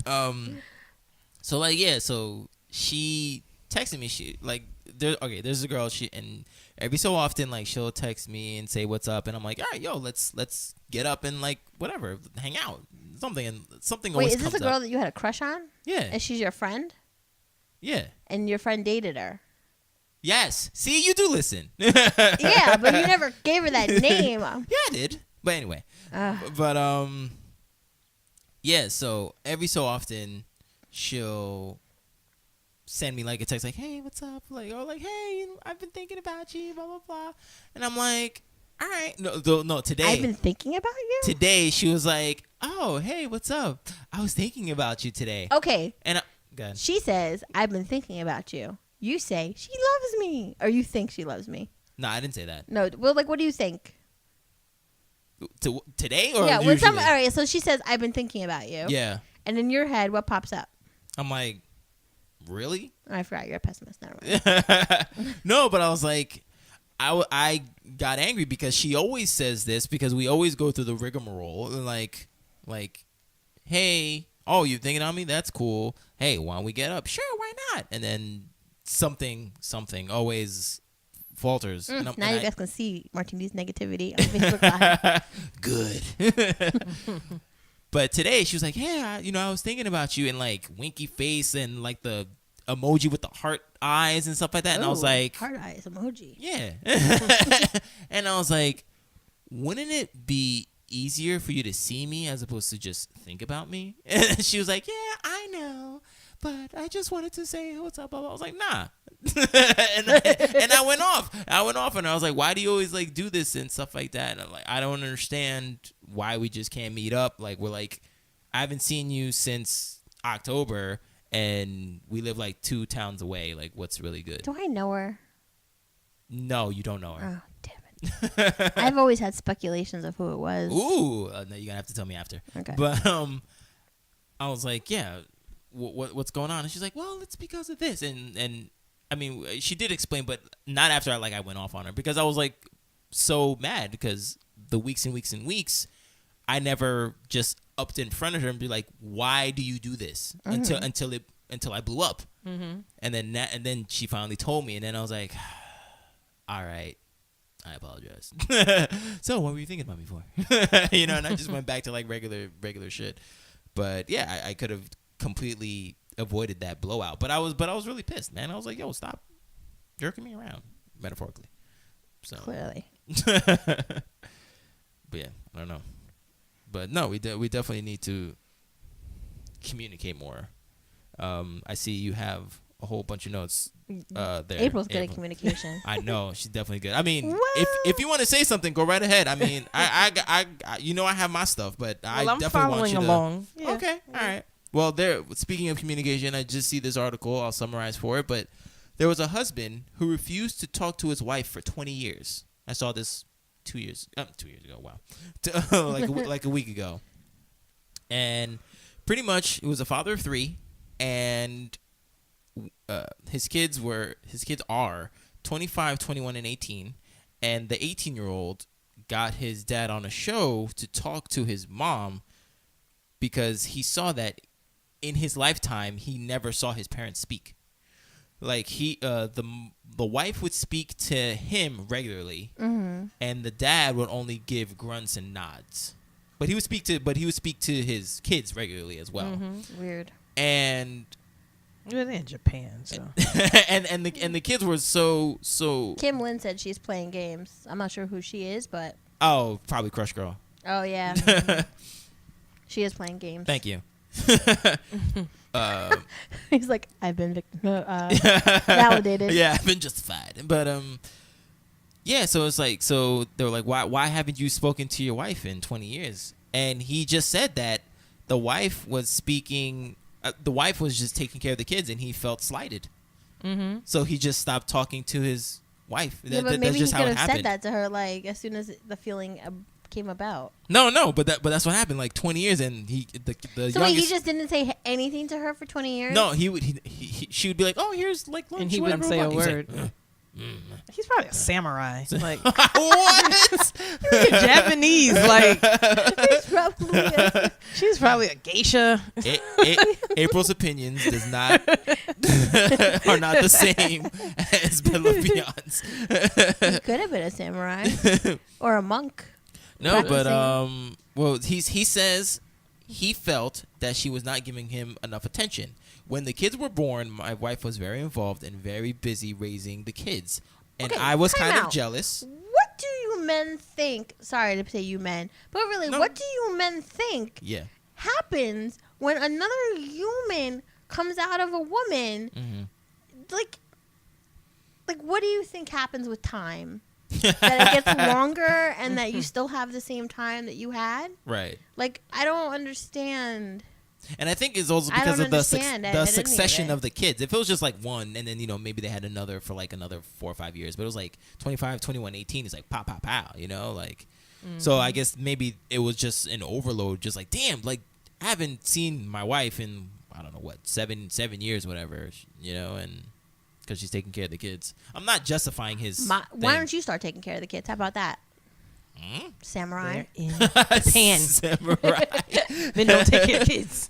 So like so she texted me. She like there's a girl. And every so often like she'll text me and say what's up, and I'm like, all right, yo, let's get up and like whatever, hang out, something. Wait, is this a girl that you had a crush on? Yeah. And she's your friend? Yeah. And your friend dated her? Yes. See, you do listen. Yeah, but you never gave her that name. Yeah, I did. But anyway. But yeah, so every so often she'll send me like a text like, hey, what's up? Like, or like, hey, I've been thinking about you, blah, blah, blah. And I'm like, all right. No, today. I've been thinking about you? Today she was like, oh, hey, what's up? I was thinking about you today. Okay. And God. She says, I've been thinking about you. You say, she loves me. Or you think she loves me. No, I didn't say that. No. Well, like, what do you think? Today or yeah, usually? All right, so she says, I've been thinking about you. Yeah. And in your head, what pops up? I'm like, really? I forgot you're a pessimist. Never mind. No, but I was like, I got angry because she always says this because we always go through the rigmarole. Like, hey, oh, you thinking on me? That's cool. Hey, why don't we get up? Sure, why not? And then something always falters. Now you guys can see Martini's negativity on Facebook Live. Good. But today she was like, yeah, I was thinking about you, and like winky face and like the emoji with the heart eyes and stuff like that. And I was like, heart eyes emoji. Yeah. And I was like, wouldn't it be easier for you to see me as opposed to just think about me? And she was like, yeah, I know, but I just wanted to say what's up, blah, blah. I was like, nah. and I went off and I was like, why do you always like do this and stuff like that? And I'm like, I don't understand why we just can't meet up. Like, we're like, I haven't seen you since October and we live like 2 towns away. Like, what's really good? Do I know her? No, you don't know her. Oh, damn it. I've always had speculations of who it was. Ooh, no, you're gonna have to tell me after. Okay. But I was like, yeah, what's going on? And she's like, well, it's because of this. And I mean, she did explain, but not after I went off on her because I was like so mad because the weeks and weeks and weeks, I never just upped in front of her and be like, why do you do this? Mm-hmm. until I blew up. Mm-hmm. And then she finally told me, and then I was like, all right, I apologize. So what were you thinking about me for? And I just went back to like regular shit. But yeah, I could have completely avoided that blowout. But I was really pissed, man. I was like, yo, stop jerking me around, metaphorically. So clearly. But yeah, I don't know. But no, we definitely need to communicate more. I see you have a whole bunch of notes there. April's good at communication. I know, she's definitely good. I mean, if you want to say something, go right ahead. I mean, I have my stuff, but I'm definitely want you to. Along. Yeah. Okay, all right. Well, speaking of communication, I just see this article. I'll summarize for it. But there was a husband who refused to talk to his wife for 20 years. I saw this 2 years ago. Wow, like a week ago. And pretty much, it was a father of 3, and his kids are 25, 21, and 18. And the 18-year-old got his dad on a show to talk to his mom because he saw that in his lifetime he never saw his parents speak. Like the wife would speak to him regularly, mm-hmm. and the dad would only give grunts and nods. But he would speak to his kids regularly as well. Mm-hmm. Weird. And they're in Japan, so and the kids were so. Kim Lynn said she's playing games. I'm not sure who she is, but probably Crush Girl. Oh yeah, she is playing games. Thank you. He's like, I've been validated. Yeah, I've been justified. But yeah. So it's like, they were like, why haven't you spoken to your wife in 20 years? And he just said that the wife was speaking. The wife was just taking care of the kids, and he felt slighted. Mm-hmm. So he just stopped talking to his wife. Yeah, but maybe he could have said that to her, like, as soon as the feeling came about. No, but that's what happened. Like 20 years, and the So youngest, wait, he just didn't say anything to her for 20 years? No, she would be like, oh, here's like lunch, and he whatever, wouldn't say a word. Like, He's probably a samurai. Like what? Japanese. Like He's probably she's probably a geisha. April's opinions are not the same as BedLoveBeyond's. He could have been a samurai or a monk. No, but well, he says he felt that she was not giving him enough attention. When the kids were born, my wife was very involved and very busy raising the kids. And Okay, I was kind out. of jealous. What do you men think? Sorry to say you men, but really, No. what do you men think Yeah. happens when another human comes out of a woman? Mm-hmm. Like, what do you think happens with time? That it gets longer and that you still have the same time that you had? Right. Like, I don't understand. And I think it's also I because don't of the understand any the of succession it. of the kids. If it was just like one, and then, maybe they had another for like another 4 or 5 years, but it was like 25, 21, 18. It's like pow, pow, pow, like. So I guess maybe it was just an overload, just like, damn, like I haven't seen my wife in, I don't know what, 7 years, whatever, and because she's taking care of the kids. I'm not justifying his Why don't you start taking care of the kids? How about that? Samurai. In Japan. Samurai. Then don't take care of kids.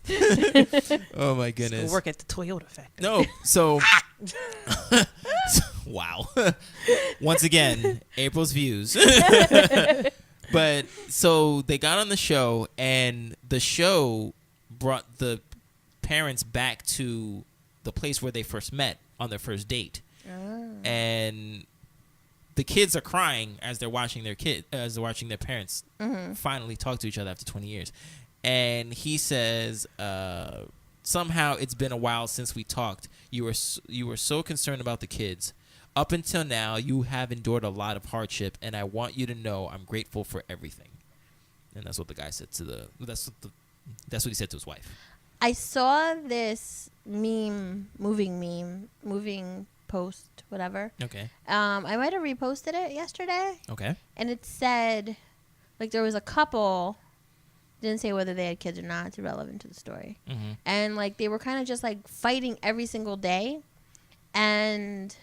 Oh my Go goodness. work at the Toyota factory. No, so wow. Once again, April's views. But so they got on the show, and the show brought the parents back to the place where they first met on their first date. And the kids are crying as they're watching their parents finally talk to each other after 20 years. And he says, somehow it's been a while since we talked. You were so concerned about the kids. Up until now, you have endured a lot of hardship, and I want you to know I'm grateful for everything. And that's what the guy said that's what he said to his wife. I saw this moving post, whatever. Okay. I might have reposted it yesterday. Okay. And it said, like, there was a couple, didn't say whether they had kids or not, it's irrelevant to the story. Mm-hmm. And, like, they were kind of just, like, fighting every single day. And,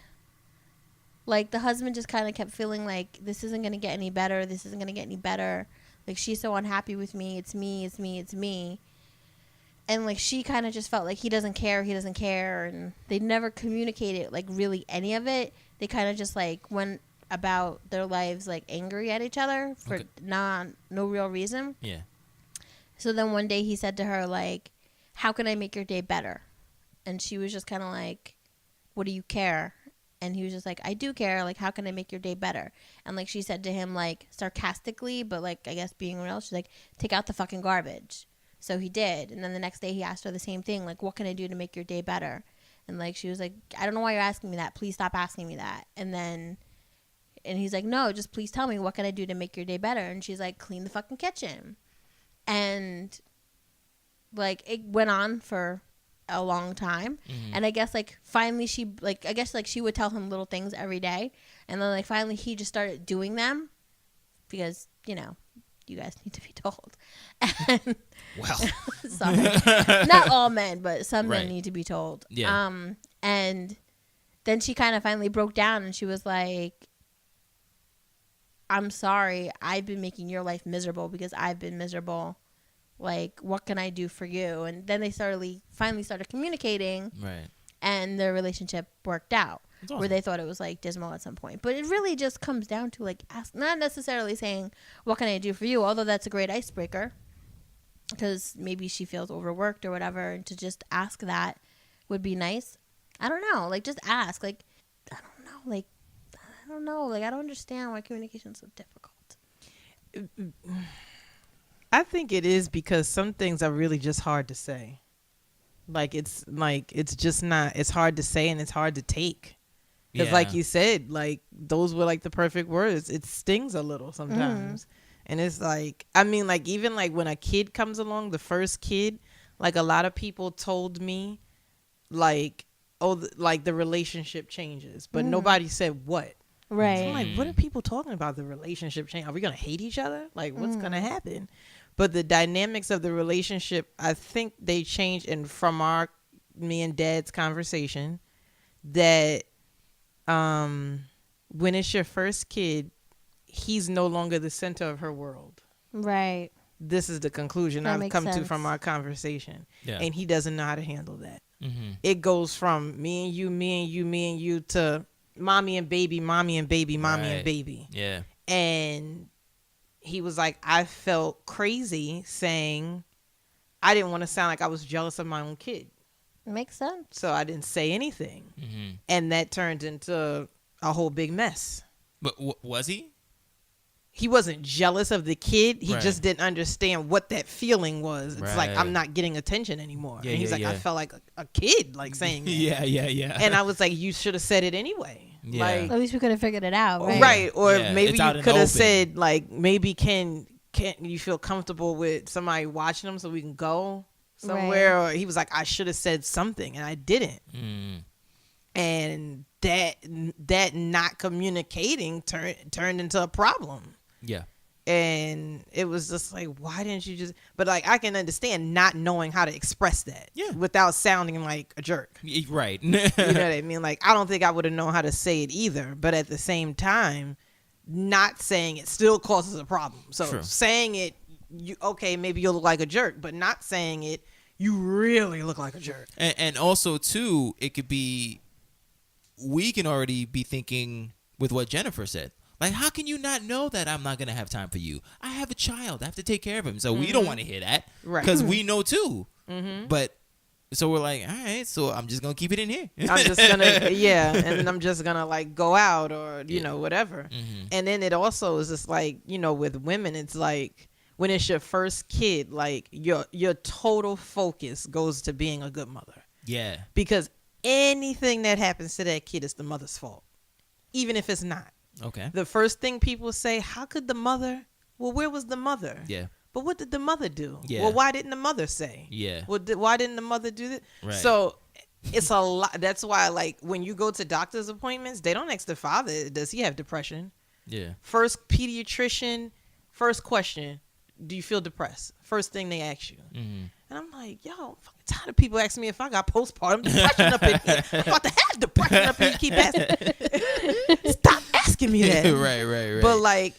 like, the husband just kind of kept feeling like, this isn't going to get any better. This isn't going to get any better. Like, she's so unhappy with me. It's me, it's me, it's me. And, like, she kind of just felt like he doesn't care. And they never communicated, like, really any of it. They kind of just, like, went about their lives, like, angry at each other for no real reason. Yeah. So then one day he said to her, like, how can I make your day better? And she was just kind of like, what do you care? And he was just like, I do care. Like, how can I make your day better? And, like, she said to him, like, sarcastically, but, like, I guess being real, she's like, take out the fucking garbage. So he did. And then the next day he asked her the same thing, like, what can I do to make your day better? And, like, she was like, I don't know why you're asking me that. Please stop asking me that. And he's like, no, just please tell me, what can I do to make your day better? And she's like, clean the fucking kitchen. And, like, it went on for a long time. Mm-hmm. And I guess, like, finally she would tell him little things every day. And then, like, finally he just started doing them because, you guys need to be told. And well, sorry, not all men, but some men need to be told. Yeah. And then she kind of finally broke down, and she was like, I'm sorry, I've been making your life miserable because I've been miserable. Like, what can I do for you? And then they finally started communicating, right? And their relationship worked out. Awesome. Where they thought it was, like, dismal at some point. But it really just comes down to, like, not necessarily saying, what can I do for you? Although that's a great icebreaker. Because maybe she feels overworked or whatever. And to just ask that would be nice. I don't know. Like, just ask. Like, I don't know. Like, I don't understand why communication is so difficult. I think it is because some things are really just hard to say. It's just not, it's hard to say and it's hard to take. Because like you said, like, those were, like, the perfect words. It stings a little sometimes. And it's like, I mean, like, even, like, when a kid comes along, the first kid, like, a lot of people told me, like, oh, like, the relationship changes. But nobody said what. Right. So I'm like, what are people talking about? The relationship change? Are we gonna hate each other? Like, what's gonna happen? But the dynamics of the relationship, I think they changed. And from me and Dad's conversation, that when it's your first kid, he's no longer the center of her world. Right. This is the conclusion I've come to from our conversation. Yeah. And he doesn't know how to handle that. Mm-hmm. It goes from me and you, me and you, me and you to mommy and baby, mommy and baby, mommy and baby. Yeah. And he was like, I felt crazy saying I didn't want to sound like I was jealous of my own kid. Makes sense. So I didn't say anything. Mm-hmm. And that turned into a whole big mess. But was he? He wasn't jealous of the kid. He Right. just didn't understand what that feeling was. It's like, Right. I'm not getting attention anymore. Yeah, and he's yeah, like, yeah. I felt like a kid, like saying that. Yeah. And I was like, you should have said it anyway. Yeah. Like, At least we could have figured it out, right? right. Or Yeah, maybe it's you out in could the have open. said, like, maybe can you feel comfortable with somebody watching them so we can go somewhere? Or he was like, I should have said something, and I didn't. Mm. And that not communicating turned into a problem. Yeah. And it was just like, why didn't you just? But like, I can understand not knowing how to express that, without sounding like a jerk. Right. You know what I mean? Like, I don't think I would have known how to say it either. But at the same time, not saying it still causes a problem. So True. saying it, maybe you'll look like a jerk, but not saying it, you really look like a jerk. And also too, it could be, we can already be thinking with what Jennifer said. Like, how can you not know that I'm not going to have time for you? I have a child. I have to take care of him. So we don't want to hear that. Right. Because we know too. Mm-hmm. But, so we're like, all right, so I'm just going to keep it in here. I'm just going to, and I'm just going to like go out or, you know, whatever. Mm-hmm. And then it also is just like, you know, with women, it's like, when it's your first kid, like your total focus goes to being a good mother. Yeah. Because anything that happens to that kid is the mother's fault. Even if it's not. Okay. The first thing people say, how could the mother? Well, where was the mother? Yeah. But what did the mother do? Yeah. Well, why didn't the mother say? Yeah. Well, why didn't the mother do that? Right. So it's a lot. That's why, like, when you go to doctor's appointments, they don't ask the father, does he have depression? Yeah. First pediatrician, first question, do you feel depressed? First thing they ask you. Mm-hmm. And I'm like, yo, I'm fucking tired of people asking me if I got postpartum depression up in here. I'm about to have depression up in here. Keep asking. Stop asking me that. Right.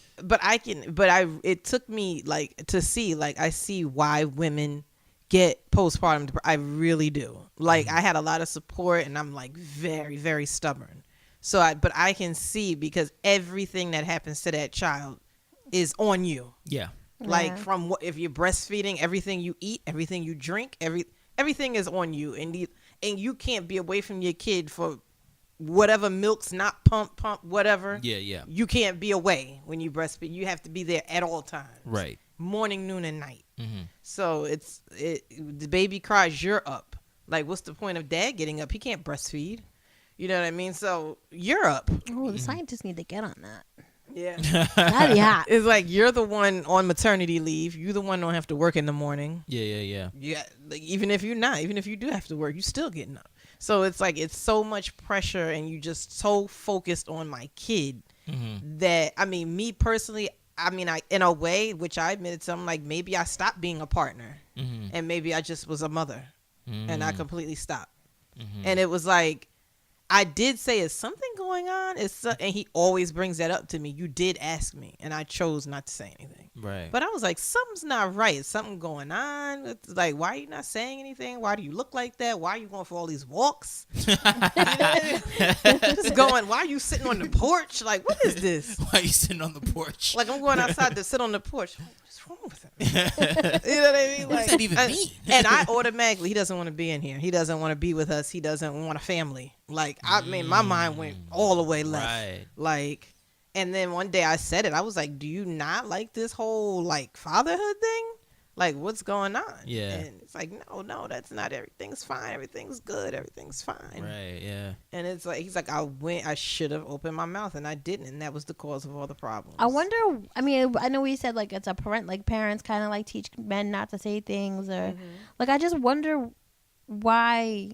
It took me like to see, like, I see why women get postpartum depression. I really do. Like, I had a lot of support, and I'm like very, very stubborn. But I can see, because everything that happens to that child is on you. Yeah. Like, from if you're breastfeeding, everything you eat, everything you drink, everything is on you, and you can't be away from your kid for whatever milk's not pump whatever. Yeah. You can't be away when you breastfeed. You have to be there at all times. Right. Morning, noon, and night. Mm-hmm. So the baby cries, you're up. Like, what's the point of dad getting up? He can't breastfeed. You know what I mean? So you're up. Oh, the scientists need to get on that. Yeah. That'd be hot. It's like, you're the one on maternity leave. You the one don't have to work in the morning. Yeah. Yeah. Like, even if you do have to work, you still getting up. So it's like, it's so much pressure, and you just so focused on my kid that, I mean, me personally, I mean, in a way, which I admitted to, I'm like, maybe I stopped being a partner, and maybe I just was a mother, and I completely stopped. And it was like, I did say, is something going on? And he always brings that up to me. You did ask me, and I chose not to say anything. Right. But I was like, something's not right. Is something going on? It's like, why are you not saying anything? Why do you look like that? Why are you going for all these walks? You know? Just going, why are you sitting on the porch? Like, what is this? Why are you sitting on the porch? Like, I'm going outside to sit on the porch. What's wrong with him? You know what I mean? What does that even mean? And I automatically, he doesn't want to be in here. He doesn't want to be with us. He doesn't want a family. Like, I mean, my mind went all the way left. Right. Like, and then one day I said it. I was like, do you not like this whole, like, fatherhood thing? Like, what's going on? Yeah. And it's like, no, that's not, everything's fine. Everything's good. Everything's fine. Right, yeah. And it's like, he's like, I should have opened my mouth, and I didn't. And that was the cause of all the problems. I wonder, I mean, I know we said, like, it's a parents kind of, like, teach men not to say things, or, like, I just wonder why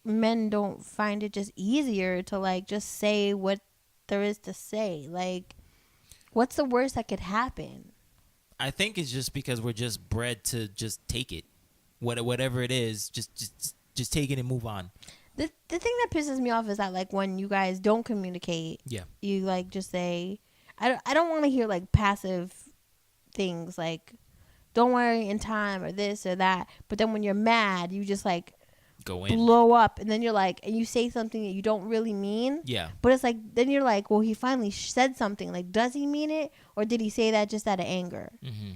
men don't find it just easier to, like, just say what there is to say. Like, what's the worst that could happen? I think it's just because we're just bred to just take it, whatever it is, just take it and move on. The thing that pisses me off is that, like, when you guys don't communicate, you like just say, I don't want to hear like passive things like, don't worry in time or this or that. But then when you're mad, you just like go in, blow up, and then you're like, and you say something that you don't really mean. Yeah. But it's like, then you're like, well, he finally said something. Like, does he mean it, or did he say that just out of anger? Mm-hmm.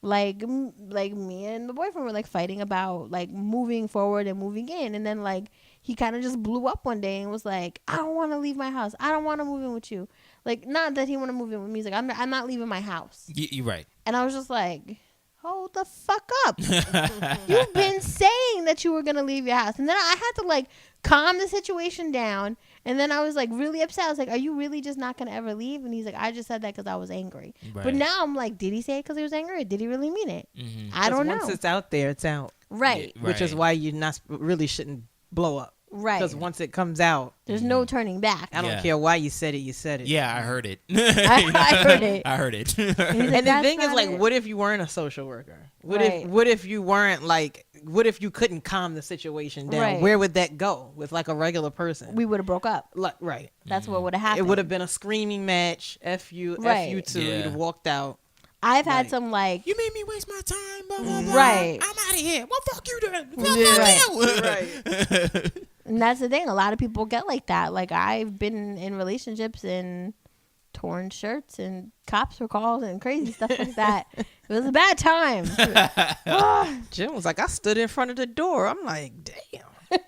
Like me and the boyfriend were like fighting about like moving forward and moving in, and then like he kind of just blew up one day and was like, I don't want to leave my house. I don't want to move in with you. Like, not that he want to move in with me. He's like, I'm not leaving my house. You're right. And I was just like, hold the fuck up. You've been saying that you were going to leave your house. And then I had to like calm the situation down. And then I was like really upset. I was like, are you really just not going to ever leave? And he's like, I just said that because I was angry. Right. But now I'm like, did he say it because he was angry, or did he really mean it? Mm-hmm. I don't know. Once it's out there, it's out. Right. Which is why you really shouldn't blow up. Right. Because once it comes out, there's no turning back. I don't care why you said it. You said it. Yeah, I heard it. I heard it. I heard it. Like, and the thing is, like, what if you weren't a social worker? What if you weren't like? What if you couldn't calm the situation down? Right. Where would that go with like a regular person? We would have broke up. Right. That's what would have happened. It would have been a screaming match. F you too. You'd have walked out. I've had some like, you made me waste my time. Blah, blah, blah. Right. I'm out of here. Well, fuck you then. Right. And that's the thing. A lot of people get like that. Like, I've been in relationships and torn shirts and cops were called and crazy stuff like that. It was a bad time. Jim was like, I stood in front of the door. I'm like, damn.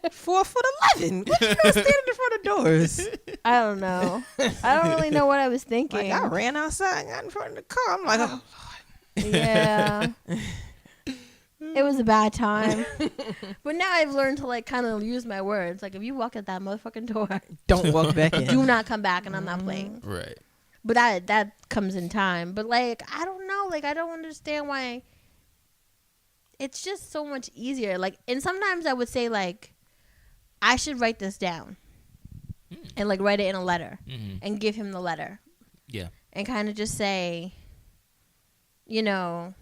4'11". What you standing in front of doors? I don't know. I don't really know what I was thinking. Like, I ran outside and got in front of the car. I'm like, oh, Lord. Yeah. It was a bad time. But now I've learned to like kind of use my words. Like, if you walk at that motherfucking door, don't walk back in. Do not come back, and I'm not playing. Right. But that comes in time. But like, I don't know. Like, I don't understand why. It's just so much easier. Like, and sometimes I would say like, I should write this down and like write it in a letter and give him the letter. Yeah. And kind of just say, you know,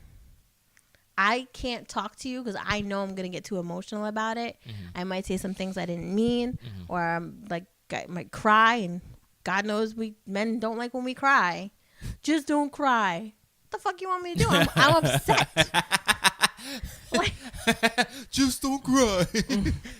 I can't talk to you because I know I'm going to get too emotional about it. I might say some things I didn't mean, or I'm like, I might cry, and God knows men don't like when we cry. Just don't cry. What the fuck you want me to do? I'm upset. Like, just don't cry.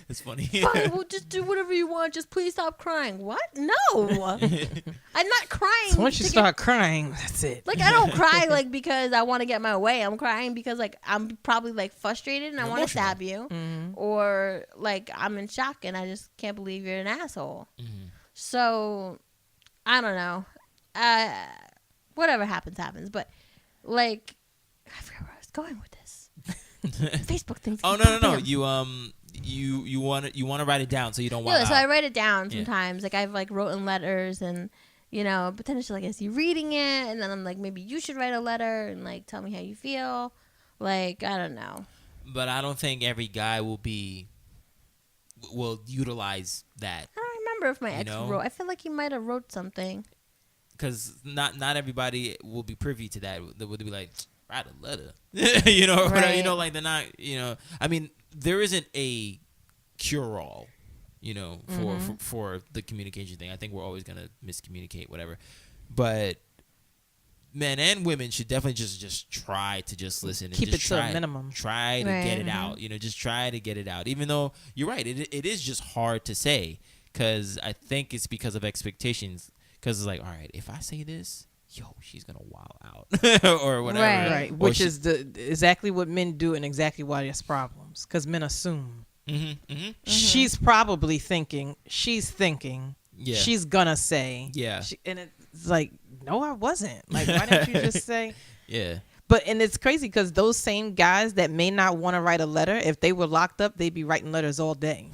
It's funny. Fine, well, just do whatever you want. Just please stop crying. What? No. I'm not crying. So once you start crying, that's it. Like, I don't cry like because I want to get my way. I'm crying because like I'm probably like frustrated and I want to stab you, or like I'm in shock and I just can't believe you're an asshole. So I don't know. Whatever happens. But like, I forgot where I was going with this. Facebook things. Oh no! You want to write it down so you don't want. Yeah, so I write it down sometimes. Like, I've like written letters, and you know, but then it's like I see reading it, and then I'm like, maybe you should write a letter and like tell me how you feel. Like, I don't know. But I don't think every guy will utilize that. I don't remember if my ex wrote. I feel like he might have wrote something. Because not everybody will be privy to that. They would be like, write a letter. You know, right. You know, like they're not, you know, I mean, there isn't a cure-all, you know, for the communication thing. I think we're always going to miscommunicate, whatever. But men and women should definitely just try to just listen. And keep just it to a minimum. Try to get it out, you know, just try to get it out. Even though you're right, it is just hard to say, because I think it's because of expectations. Because it's like, all right, if I say this, she's gonna wild out or whatever, right? Which is exactly what men do, and exactly why there's problems. Because men assume she's probably thinking, she's gonna say, and it's like, no, I wasn't. Like, why didn't you just say, And it's crazy because those same guys that may not want to write a letter, if they were locked up, they'd be writing letters all day.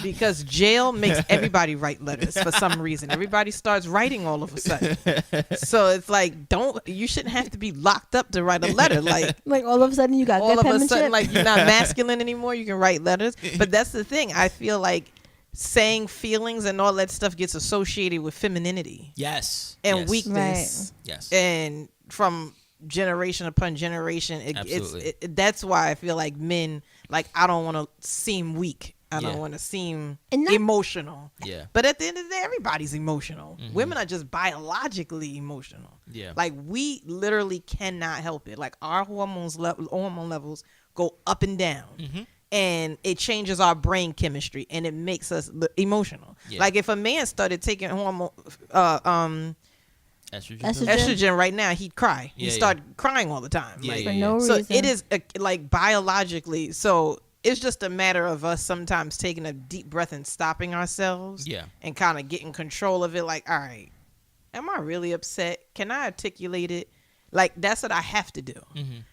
Because jail makes everybody write letters for some reason. Everybody starts writing all of a sudden. So it's like, you shouldn't have to be locked up to write a letter. Like all of a sudden you got all of a sudden, like, you're not masculine anymore. You can write letters. But that's the thing. I feel like saying feelings and all that stuff gets associated with femininity. Yes. And yes. weakness. Right. Yes. And from generation upon generation, that's why I feel like men, like, I don't want to seem weak. I don't want to seem emotional. Yeah. But at the end of the day, everybody's emotional. Women are just biologically emotional. Yeah. Like, we literally cannot help it. Like, our hormone levels go up and down. And it changes our brain chemistry, and it makes us emotional. Yeah. Like, if a man started taking hormone estrogen right now, he'd cry. He'd start crying all the time. For no reason. So it is like biologically. So it's just a matter of us sometimes taking a deep breath and stopping ourselves. Yeah. And kind of getting control of it. Like, all right, am I really upset? Can I articulate it? Like, that's what I have to do.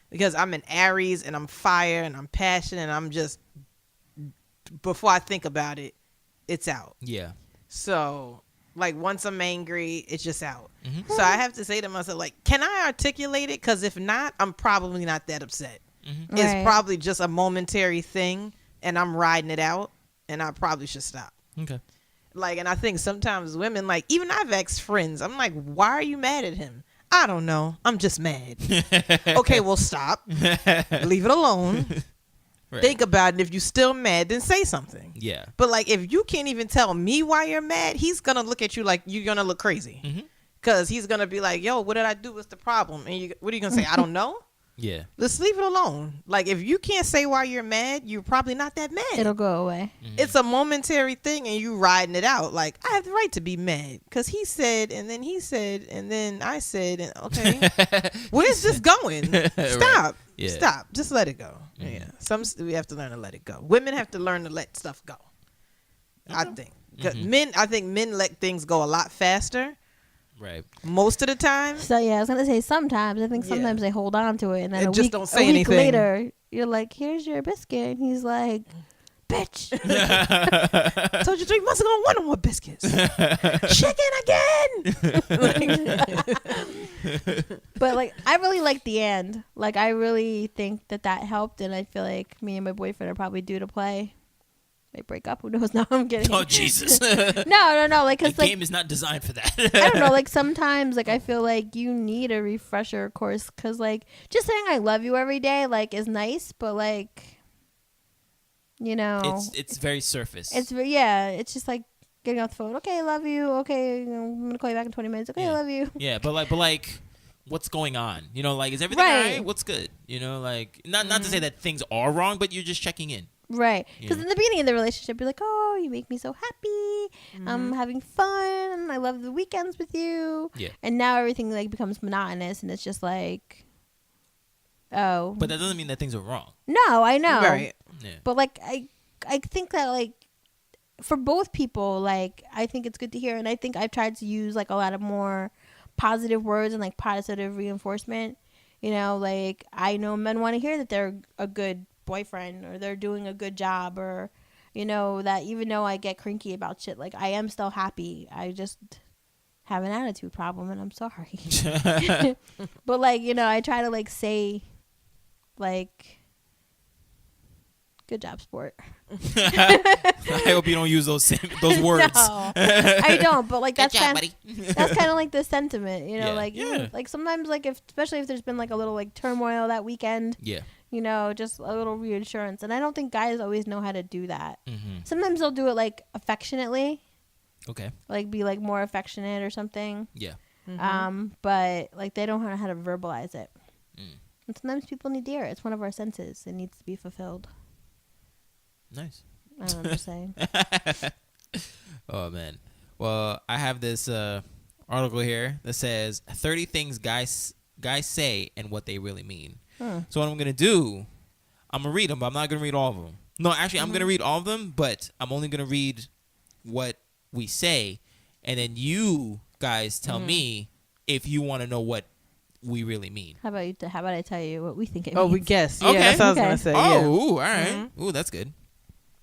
Because I'm an Aries and I'm fire and I'm passionate and I'm just, before I think about it, it's out. Yeah. So, like, once I'm angry, it's just out. So I have to say to myself, like, can I articulate it? Because if not, I'm probably not that upset. It's probably just a momentary thing and I'm riding it out and I probably should stop. Okay. Like, and I think sometimes women, like, even I've asked friends, I'm like, why are you mad at him? I don't know. I'm just mad. Okay, well, stop. Leave it alone. Right. Think about it. If you're still mad, then say something. Yeah. But, like, if you can't even tell me why you're mad, he's going to look at you like you're going to look crazy. Because he's going to be like, yo, what did I do? What's the problem? And what are you going to say? I don't know? Yeah. Let's leave it alone. Like, if you can't say why you're mad, you're probably not that mad. It'll go away. It's a momentary thing and you riding it out. Like, I have the right to be mad because he said, and then he said, and then I said, and okay, where's this going? Stop. Right. Yeah. Stop. Just let it go. Yeah. We have to learn to let it go. Women have to learn to let stuff go. I think. I think men let things go a lot faster. Right. Most of the time. So yeah, I was gonna say sometimes. I think sometimes they hold on to it, and then a week anything. Later, you're like, "Here's your biscuit," and he's like, "Bitch, told you 3 months ago I want no more biscuits. Chicken again." But like, I really like the end. Like, I really think that helped, and I feel like me and my boyfriend are probably due to play. They break up. Who knows? No, I'm kidding. Oh, Jesus. No. Like, cause the game is not designed for that. I don't know. Like, sometimes, like, I feel like you need a refresher course. Cause, like, just saying I love you every day, like, is nice. But, like, you know, it's very surface. It's just like getting off the phone. Okay, I love you. Okay, I'm gonna call you back in 20 minutes. Okay, I love you. Yeah, but like, what's going on? You know, like, is everything all right? What's good? You know, like, not to say that things are wrong, but you're just checking in. Right. Because in the beginning of the relationship, you're like, oh, you make me so happy. I'm having fun. I love the weekends with you. Yeah. And now everything, like, becomes monotonous, and it's just like, oh. But that doesn't mean that things are wrong. No, I know. Right. Yeah. But, like, I think that, like, for both people, like, I think it's good to hear. And I think I've tried to use, like, a lot of more positive words and, like, positive reinforcement. You know, like, I know men want to hear that they're a good boyfriend or they're doing a good job, or, you know, that even though I get cranky about shit, like, I am still happy. I just have an attitude problem, and I'm sorry. But, like, you know, I try to, like, say, like, good job, sport. I hope you don't use those words. No, I don't. But, like, that's kind of like the sentiment, you know, like sometimes, like, especially if there's been, like, a little, like, turmoil that weekend. Yeah. You know, just a little reassurance. And I don't think guys always know how to do that. Sometimes they'll do it, like, affectionately. Okay. Like, be, like, more affectionate or something. Yeah. But, like, they don't know how to verbalize it. And sometimes people need to hear it. It's one of our senses. It needs to be fulfilled. Nice. I don't know what I'm saying. Oh, man. Well, I have this article here that says 30 things guys say and what they really mean. So what I'm going to do, I'm going to read them, but I'm not going to read all of them. No, actually, I'm going to read all of them, but I'm only going to read what we say, and then you guys tell me if you want to know what we really mean. How about I tell you what we think it means? Oh, we guess. Okay. Yeah, that's what I was going to say. Oh, yeah. Ooh, all right. Ooh, that's good.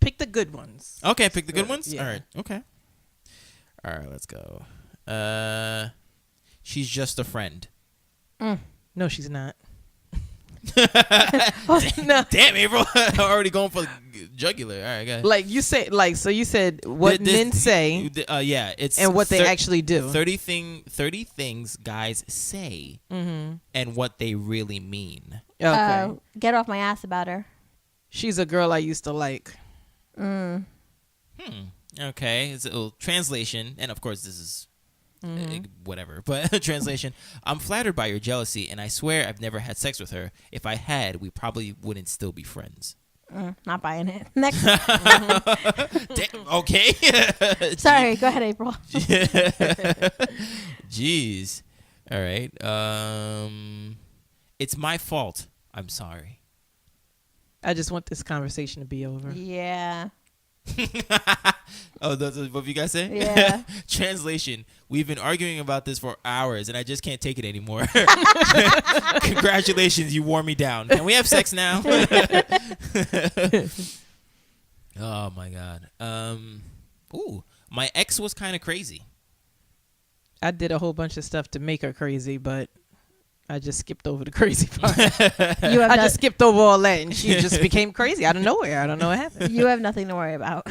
Pick the good ones. Okay, pick the good ones? Yeah. All right. Okay. All right, let's go. She's just a friend. No, she's not. No. Damn, April. Already going for Jugular. All right, go ahead. Like you say, like so you said what men say. Yeah, it's and what they actually do. 30 things guys say and what they really mean. Okay. Get off my ass about her. She's a girl I used to like. Okay. It's a translation, and of course this is whatever, but translation. I'm flattered by your jealousy, and I swear I've never had sex with her. If I had, we probably wouldn't still be friends. Not buying it. Next. Damn, okay. Sorry, go ahead, April. Jeez. All right. It's my fault. I'm sorry. I just want this conversation to be over. Yeah. Oh, that's what you guys say? Yeah. Translation. We've been arguing about this for hours, and I just can't take it anymore. Congratulations, you wore me down. Can we have sex now? Oh, my God. Ooh, my ex was kind of crazy. I did a whole bunch of stuff to make her crazy, but I just skipped over the crazy part. I just skipped over all that, and she just became crazy out of nowhere. I don't know what happened. You have nothing to worry about.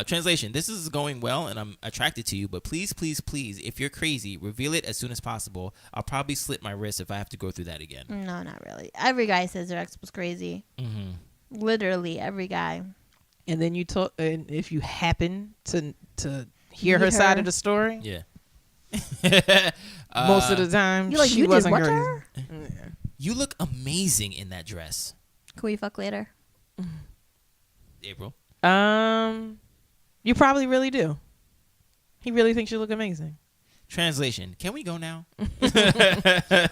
Translation. This is going well, and I'm attracted to you, but please, please, please, if you're crazy, reveal it as soon as possible. I'll probably slit my wrist if I have to go through that again. No, not really. Every guy says their ex was crazy. Literally, every guy. And then you talk, and if you happen to hear her side of the story, yeah. Most of the time, you like, she you wasn't did what crazy. to her? You look amazing in that dress. Can we fuck later? April. You probably really do. He really thinks you look amazing. Translation. Can we go now?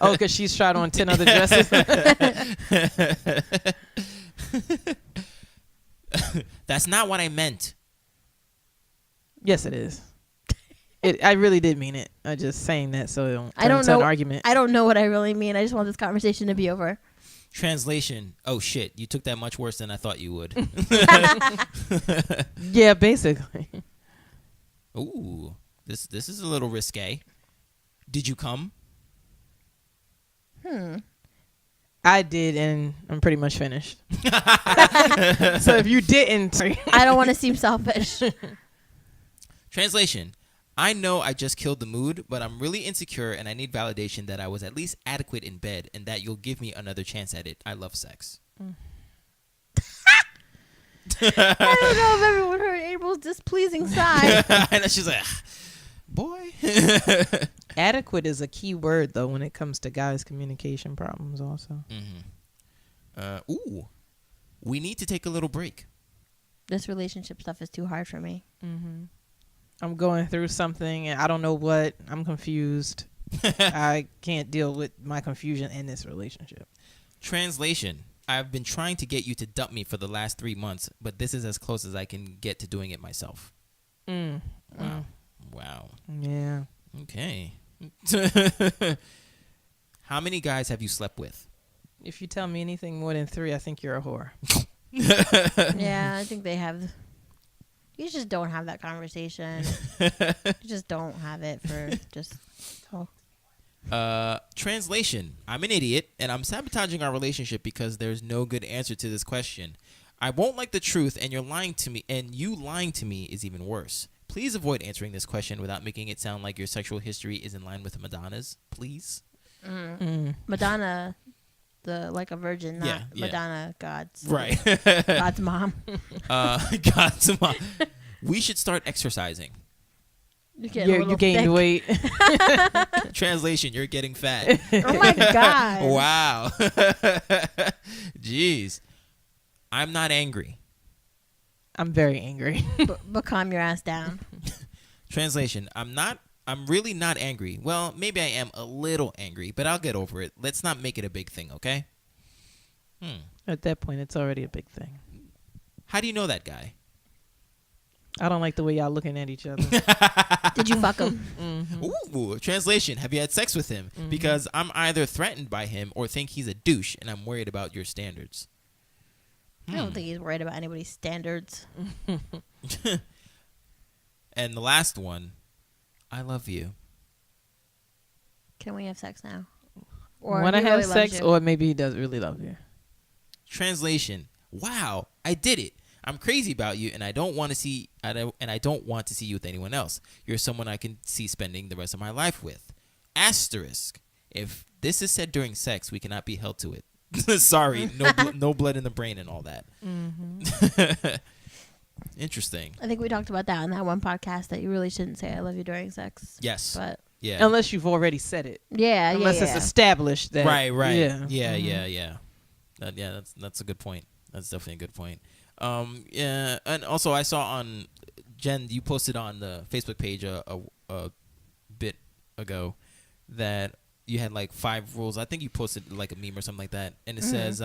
Oh, because she's tried on 10 other dresses. That's not what I meant. Yes, it is. I really did mean it. I just saying that so it don't I don't turn into know. an argument. I don't know what I really mean. I just want this conversation to be over. Translation. Oh shit! You took that much worse than I thought you would. Yeah, basically. Ooh, this is a little risque. Did you come? I did, and I'm pretty much finished. So if you didn't, I don't want to seem selfish. Translation. I know I just killed the mood, but I'm really insecure and I need validation that I was at least adequate in bed and that you'll give me another chance at it. I love sex. I don't know if everyone heard April's displeasing side. And she's like, boy. adequate is a key word, though, when it comes to guys' communication problems also. Ooh, we need to take a little break. This relationship stuff is too hard for me. I'm going through something and I don't know what. I'm confused. I can't deal with my confusion in this relationship. Translation. I've been trying to get you to dump me for the last 3 months, but this is as close as I can get to doing it myself. Wow. Yeah. Okay. How many guys have you slept with? If you tell me anything more than 3, I think you're a whore. Yeah, I think they have. You just don't have that conversation. You just don't have it for just. Translation. I'm an idiot, and I'm sabotaging our relationship because there's no good answer to this question. I won't like the truth, and you're lying to me, and you lying to me is even worse. Please avoid answering this question without making it sound like your sexual history is in line with Madonna's. Please. Madonna, the like a virgin, not Madonna, God's right. God's mom. God's mom. We should start exercising. You gained weight. Translation, you're getting fat. Oh my God. Wow. Jeez. I'm not angry. I'm very angry. But calm your ass down. Translation, I'm really not angry. Well, maybe I am a little angry, but I'll get over it. Let's not make it a big thing, okay? At that point, it's already a big thing. How do you know that guy? I don't like the way y'all looking at each other. Did you fuck him? Ooh, translation, have you had sex with him? Because I'm either threatened by him or think he's a douche, and I'm worried about your standards. I don't think he's worried about anybody's standards. And the last one, I love you. Can we have sex now? Or want to have sex, or maybe he doesn't really love you. Translation, wow, I did it. I'm crazy about you, and I don't want to see you with anyone else. You're someone I can see spending the rest of my life with. Asterisk. If this is said during sex, we cannot be held to it. Sorry, no blood in the brain and all that. Mm-hmm. Interesting. I think we talked about that on that one podcast that you really shouldn't say "I love you" during sex. Yes. But yeah, unless you've already said it. Yeah. Unless it's established that. Right. Yeah. Yeah. That's a good point. That's definitely a good point. Yeah, and also I saw on Jen, you posted on the Facebook page a bit ago that you had like 5 rules. I think you posted like a meme or something like that, and it says,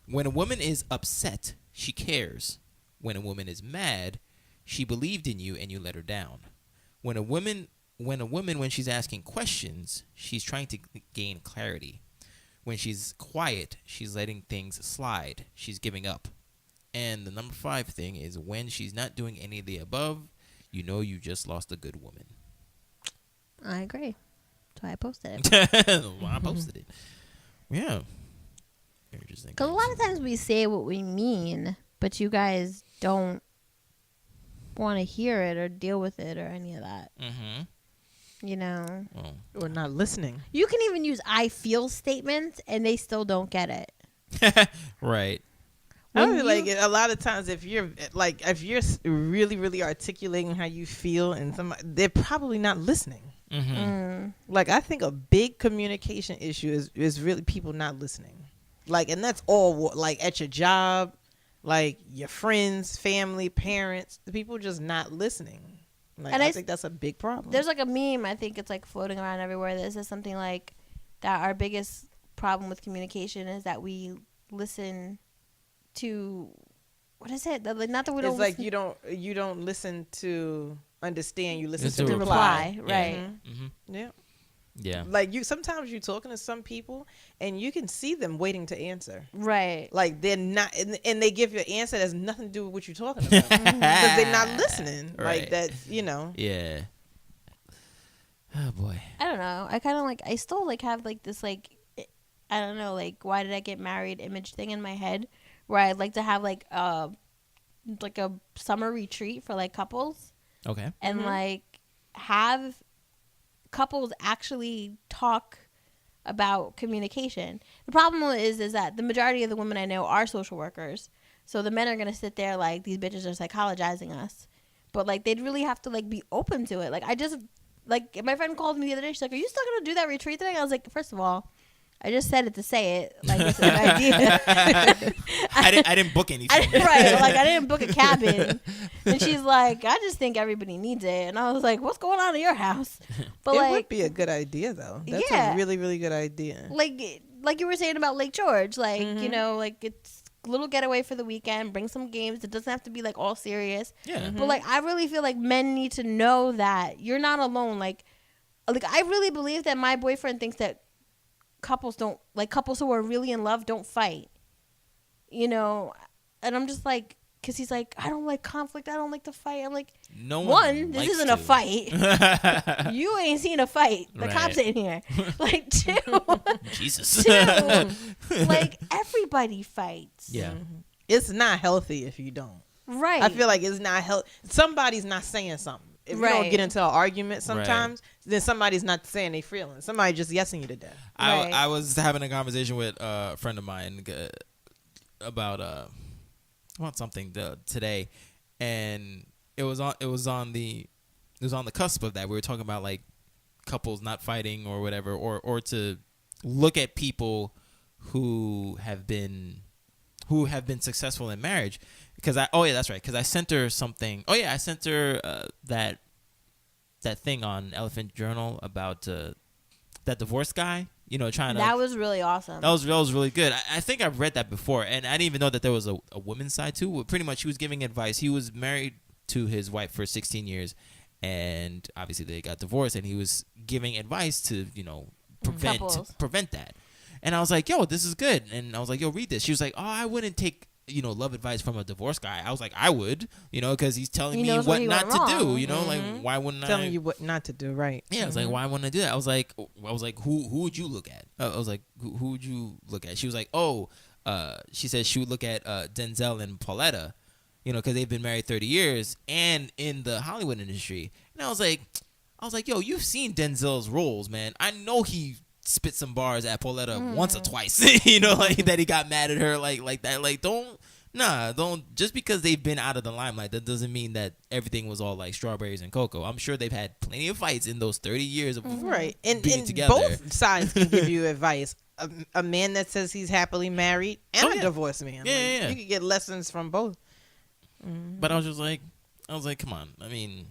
when a woman is upset, she cares. When a woman is mad, she believed in you and you let her down. When she's asking questions, she's trying to gain clarity. When she's quiet, she's letting things slide. She's giving up. And the number 5 thing is when she's not doing any of the above, you know you just lost a good woman. I agree. That's why I posted it. I posted it. Yeah. Interesting. Because a lot of times we say what we mean, but you guys don't want to hear it or deal with it or any of that. Mm-hmm. You know? Or not listening. You can even use "I feel" statements and they still don't get it. Right. I feel like a lot of times if you're really, really articulating how you feel and they're probably not listening. Mm-hmm. Like I think a big communication issue is really people not listening. Like, and that's all like at your job, like your friends, family, parents, the people just not listening. Like, and I think that's a big problem. There's like a meme, I think it's like floating around everywhere that says something like that our biggest problem with communication is that we listen to, what is it? Not that we don't. It's like you don't listen to understand. You listen to reply. Yeah. Right. Mm-hmm. Yeah. Yeah. Like sometimes you're talking to some people and you can see them waiting to answer. Right. Like they're not, and they give you an answer that has nothing to do with what you're talking about because they're not listening. Right. Like that, you know. Yeah. Oh boy. I don't know. I kind of like. I still like have like this like, I don't know, like why did I get married image thing in my head where I'd like to have like a summer retreat for like couples. Okay. And like have couples actually talk about communication. The problem is that the majority of the women I know are social workers. So the men are going to sit there like these bitches are psychologizing us. But like they'd really have to like be open to it. Like I just like my friend called me the other day. She's like, "Are you still going to do that retreat thing?" I was like, "First of all, I just said it to say it. Like it's an idea." I didn't book anything. Right. Like I didn't book a cabin. And she's like, "I just think everybody needs it." And I was like, "What's going on in your house?" But it would be a good idea though. That's a really, really good idea. Like you were saying about Lake George, like, you know, like it's a little getaway for the weekend, bring some games. It doesn't have to be like all serious. Yeah. But like I really feel like men need to know that you're not alone. Like I really believe that my boyfriend thinks that couples who are really in love don't fight, you know. And I'm just like, because he's like, I don't like conflict, I don't like to fight. I'm like, no one, this isn't a fight. You ain't seen a fight. The cops ain't here. Like, two, Jesus. Like everybody fights. Yeah. It's not healthy if you don't. Right. I feel like it's not healthy. Somebody's not saying something. If you don't get into an argument sometimes, then somebody's not saying they feeling. Somebody just yesing you to death. I was having a conversation with a friend of mine about something today, and it was on the cusp of that. We were talking about like couples not fighting or whatever, or to look at people who have been successful in marriage. Because I sent her something. Oh yeah, I sent her that thing on Elephant Journal about that divorce guy. You know, trying to. That was really awesome. That was really good. I think I've read that before, and I didn't even know that there was a women's side too. Pretty much, he was giving advice. He was married to his wife for 16 years, and obviously they got divorced. And he was giving advice to prevent that. And I was like, "Yo, this is good." And I was like, "Yo, read this." She was like, "Oh, I wouldn't take love advice from a divorce guy." I was like, I would, because he's telling me what not to do, like, why wouldn't telling you what not to do, right? Yeah, I was like, why wouldn't I do that? I was like, who would you look at? I was like, who would you look at? She was like, she said she would look at Denzel and Pauletta, you know, because they've been married 30 years and in the Hollywood industry. And I was like, yo, you've seen Denzel's roles, man. I know he spit some bars at Pauletta once or twice, you know, like that he got mad at her like that. Like, don't, just because they've been out of the limelight, that doesn't mean that everything was all like strawberries and cocoa. I'm sure they've had plenty of fights in those 30 years of being together. Both sides can give you advice. A man that says he's happily married and a divorced man. Yeah. You can get lessons from both. But I was like, come on. I mean,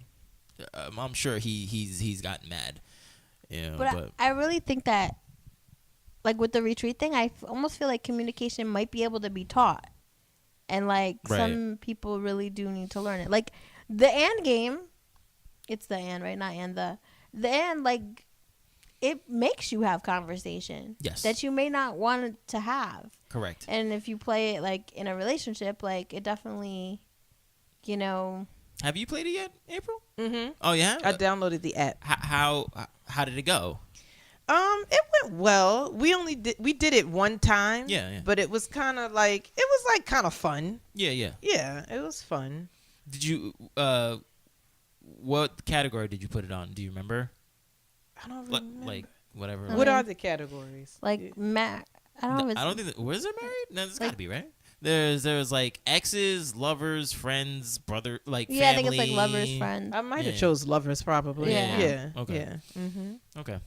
I'm sure he's gotten mad. You know, but I really think that, like with the retreat thing, I almost feel like communication might be able to be taught. And, like, some people really do need to learn it. Like, the and game, it's the and, right? Not and, the and, like, it makes you have conversation. Yes. That you may not want to have. Correct. And if you play it, like, in a relationship, like, it definitely, you know. Have you played it yet, April? Mm-hmm. Oh, yeah? I downloaded the app. How did it go? It went well. We did it one time. Yeah. But it was kind of like fun. Yeah. Yeah, it was fun. Did you what category did you put it on? Do you remember? I don't remember. Like whatever. What are the categories? Like I don't know. I don't think was it married? No, it's got to be right. There's like exes, lovers, friends, brother, like family. I think it's like lovers, friends. I might have chose lovers probably. Yeah. Okay. Yeah. Mm-hmm. Okay.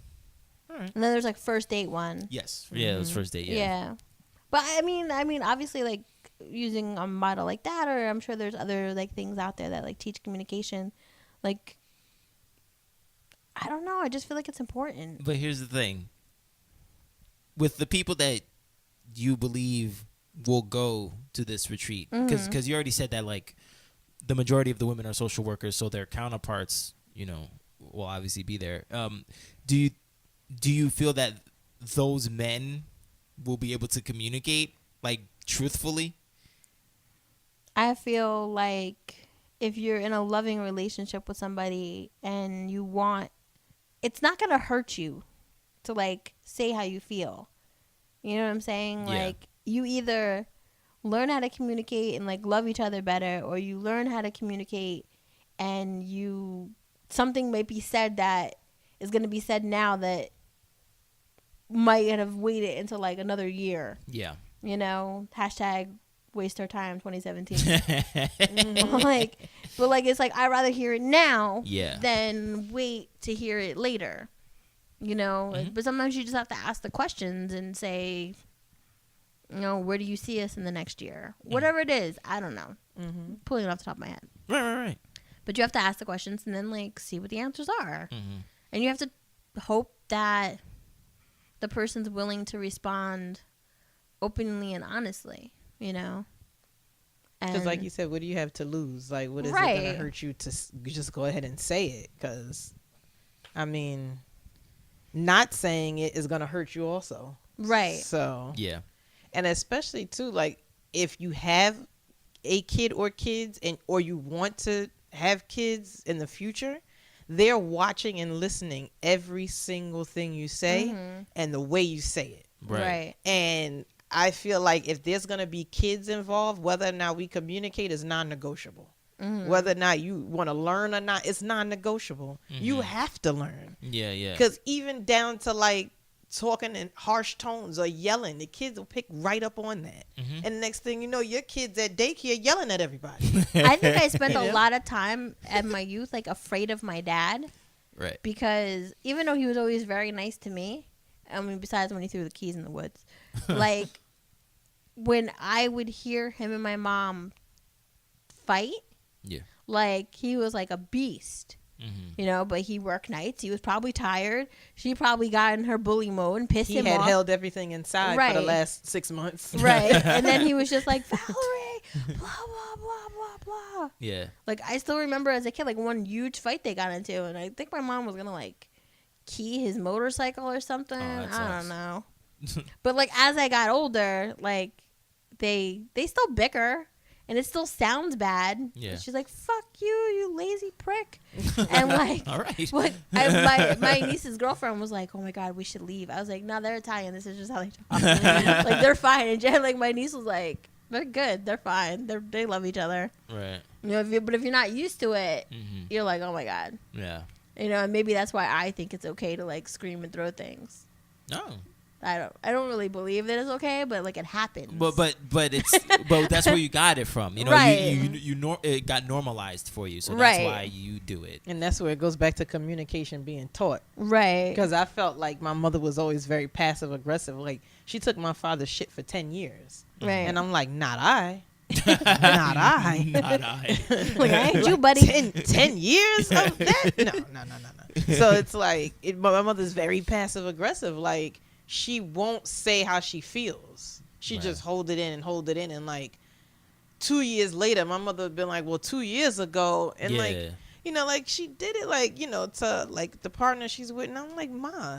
All right. And then there's like first date one. Yes. Yeah, it was first date. Yeah. But I mean, obviously, like using a model like that, or I'm sure there's other like things out there that like teach communication. Like, I don't know. I just feel like it's important. But here's the thing. With the people that you believe will go to this retreat, because you already said that like the majority of the women are social workers, so their counterparts, you know, will obviously be there. Do you feel that those men will be able to communicate like truthfully? I feel like if you're in a loving relationship with somebody and you want, it's not going to hurt you to like say how you feel. You know what I'm saying? Yeah. Like you either learn how to communicate and like love each other better, or you learn how to communicate and something may be said that is going to be said now that might have waited until like another year. Yeah. You know, #waste our time 2017. Like, but like it's like I'd rather hear it now than wait to hear it later. You know, but sometimes you just have to ask the questions and say, you know, where do you see us in the next year? Whatever it is, I don't know. Pulling it off the top of my head. Right. But you have to ask the questions and then like see what the answers are. And you have to hope that the person's willing to respond openly and honestly, you know? Because like you said, what do you have to lose? Like, what is it going to hurt you to just go ahead and say it? Because, I mean, not saying it is going to hurt you also. Right. So. Yeah. And especially, too, like, if you have a kid or kids or you want to have kids in the future, they're watching and listening every single thing you say and the way you say it. Right. And I feel like if there's going to be kids involved, whether or not we communicate is non-negotiable. Whether or not you want to learn or not, it's non-negotiable. You have to learn. Yeah. Because even down to like talking in harsh tones or yelling, the kids will pick right up on that. And the next thing you know, your kids at daycare yelling at everybody. I think I spent a lot of time at my youth like afraid of my dad. Right. Because even though he was always very nice to me, I mean, besides when he threw the keys in the woods, like when I would hear him and my mom fight, like he was like a beast. You know, but he worked nights. He was probably tired. She probably got in her bully mode and pissed him off. He had held everything inside for the last 6 months. Right. And then he was just like, Valerie, blah, blah, blah, blah, blah. Yeah. Like, I still remember as a kid, like, one huge fight they got into. And I think my mom was going to, like, key his motorcycle or something. I don't know. But, like, as I got older, like, they still bicker. And it still sounds bad. Yeah. And she's like, fuck you lazy prick. And like, all right. What my niece's girlfriend was like, oh my God, we should leave. I was like, no, they're Italian. This is just how they talk. Like, they're fine. And Jen, like, my niece was like, they're good. They're fine. They love each other. Right. You know, but if you're not used to it, you're like, oh my God. Yeah. You know, and maybe that's why I think it's okay to like scream and throw things. No. I don't really believe that it's okay, but like it happens. But it's but that's where you got it from. You know, right. it got normalized for you, so right. that's why you do it. And that's where it goes back to communication being taught. Right. Because I felt like my mother was always very passive aggressive. Like she took my father's shit for 10 years. Right. And I'm like, not I. Not I. Not I. Like, I ain't you, buddy. 10 years of that? No. So it's like, my mother's very passive aggressive. Like, she won't say how she feels. She right. just hold it in. And like 2 years later, my mother had been like, well, 2 years ago. And like, you know, like she did it like, you know, to like the partner she's with. And I'm like, Ma,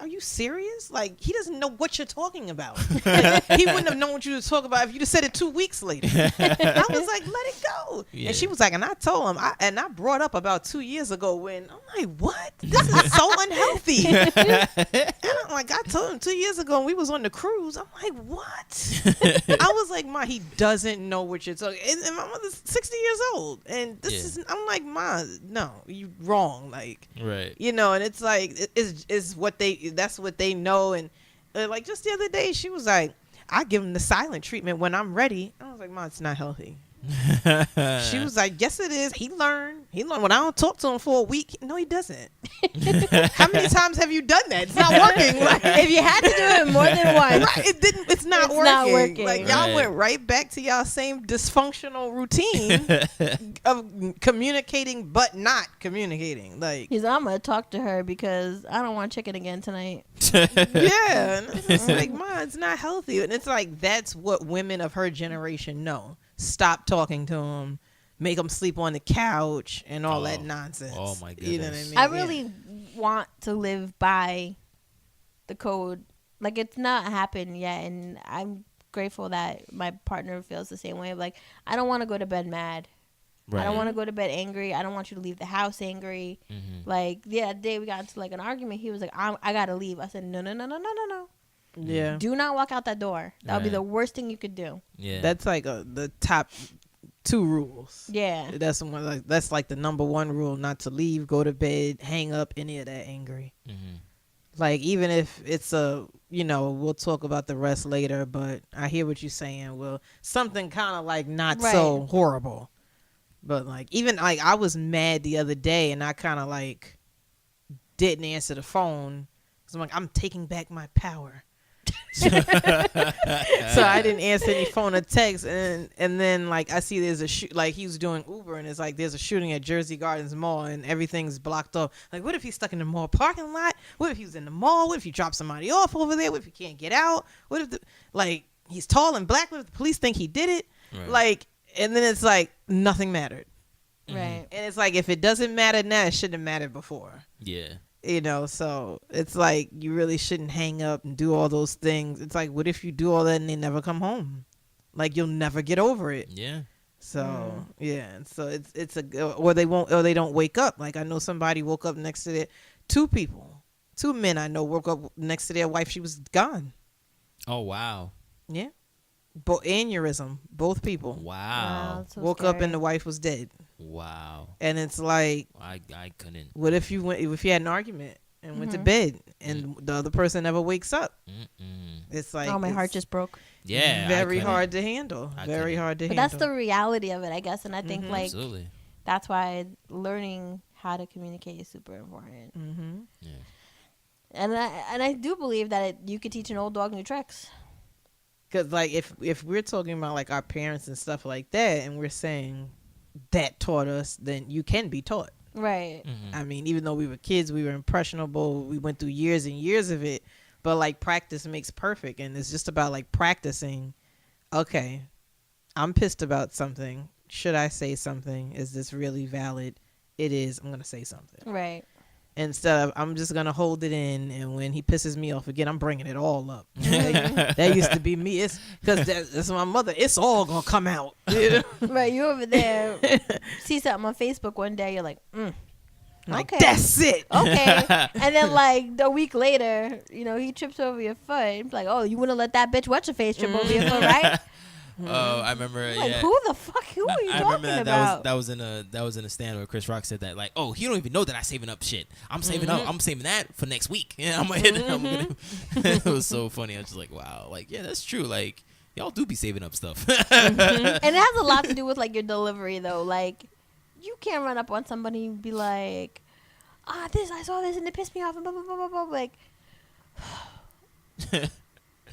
are you serious? Like, he doesn't know what you're talking about. He wouldn't have known what you were talking about if you'd have said it 2 weeks later. I was like, let it go. Yeah. And she was like, and I told him, I brought up about 2 years ago when I'm like, what? This is so unhealthy. And I'm like, I told him 2 years ago when we was on the cruise. I'm like, what? I was like, Ma, he doesn't know what you're talking. And my mother's 60 years old. And this is, I'm like, Ma, no, you wrong. Like, right. You know, and it's like, it's what that's what they know. And like just the other day, she was like, I give him the silent treatment when I'm ready. I was like, Ma, it's not healthy. She was like, yes, it is. He learned when I don't talk to him for a week. No, he doesn't. How many times have you done that? It's not working. Like, if you had to do it more than once, right, it's not working. Like, y'all went right back to y'all same dysfunctional routine of communicating but not communicating. Like, he's I'm gonna talk to her because I don't want chicken again tonight. Yeah, and it's like, Ma, it's not healthy. And it's like, that's what women of her generation know. Stop talking to him, make him sleep on the couch, and all that nonsense. Oh my goodness! You know what I mean? I really want to live by the code. Like, it's not happened yet, and I'm grateful that my partner feels the same way. Like, I don't want to go to bed mad. Right. I don't want to go to bed angry. I don't want you to leave the house angry. Mm-hmm. Like, the other day we got into like an argument. He was like, I gotta leave. I said, no. Yeah. Do not walk out that door. That would be the worst thing you could do. Yeah. That's like the top 2 rules. Yeah. That's like the number 1 rule: not to leave, go to bed, hang up, any of that angry. Mm-hmm. Like, even if it's we'll talk about the rest later, but I hear what you're saying. Well, something kind of like not so horrible. But like, even like, I was mad the other day and I kind of like didn't answer the phone. Cause I'm like, I'm taking back my power. So I didn't answer any phone or text, and then like I see there's a like he was doing Uber, and it's like there's a shooting at Jersey Gardens Mall, and everything's blocked off. Like, what if he's stuck in the mall parking lot? What if he was in the mall? What if he dropped somebody off over there? What if he can't get out? What if he's tall and black? What if the police think he did it? Right. Like, and then it's like nothing mattered. Right. And it's like, if it doesn't matter now, it shouldn't have mattered before. Yeah. You know, so it's like, you really shouldn't hang up and do all those things. It's like, what if you do all that and they never come home? Like, you'll never get over it. Yeah. So yeah, so it's or they don't wake up. Like, I know somebody woke up next to 2 men I know woke up next to their wife. She was gone. Oh wow. Yeah. Aneurysm, both people. Wow. So woke scary. up and the wife was dead. Wow. And it's like, I couldn't. what if you had an argument and went to bed and the other person never wakes up? It's like, my heart just broke. Yeah. Very hard to handle. Very hard to handle. But that's the reality of it, I guess. And I think like Absolutely. That's why learning how to communicate is super important. Mm-hmm. Yeah. And I do believe that you could teach an old dog new tricks. Because like, if we're talking about like our parents and stuff like that, and we're saying that taught us, then you can be taught. Right. Mm-hmm. I mean, even though we were kids, we were impressionable. We went through years and years of it. But like, practice makes perfect. And it's just about like practicing. Okay, I'm pissed about something. Should I say something? Is this really valid? It is. I'm going to say something. Right. instead of I'm just gonna hold it in, and when he pisses me off again, I'm bringing it all up. That used to be me. It's because that's my mother. It's all gonna come out. Right, you over there see something on Facebook one day, you're like, like, okay, that's it. Okay, and then like a week later, he trips over your foot. It's like, oh, you wouldn't let that bitch what's your face trip over your foot, right? Oh, I remember. Like, yeah. who are you talking about? That was in a stand where Chris Rock said that, like, oh, he don't even know that I'm saving up shit. I'm saving up. I'm saving that for next week. Yeah, I'm gonna hit it. It was so funny. I was just like, wow, like, yeah, that's true. Like, y'all do be saving up stuff. And it has a lot to do with like your delivery, though. Like, you can't run up on somebody and be like, I saw this and it pissed me off and blah blah blah blah blah. Like,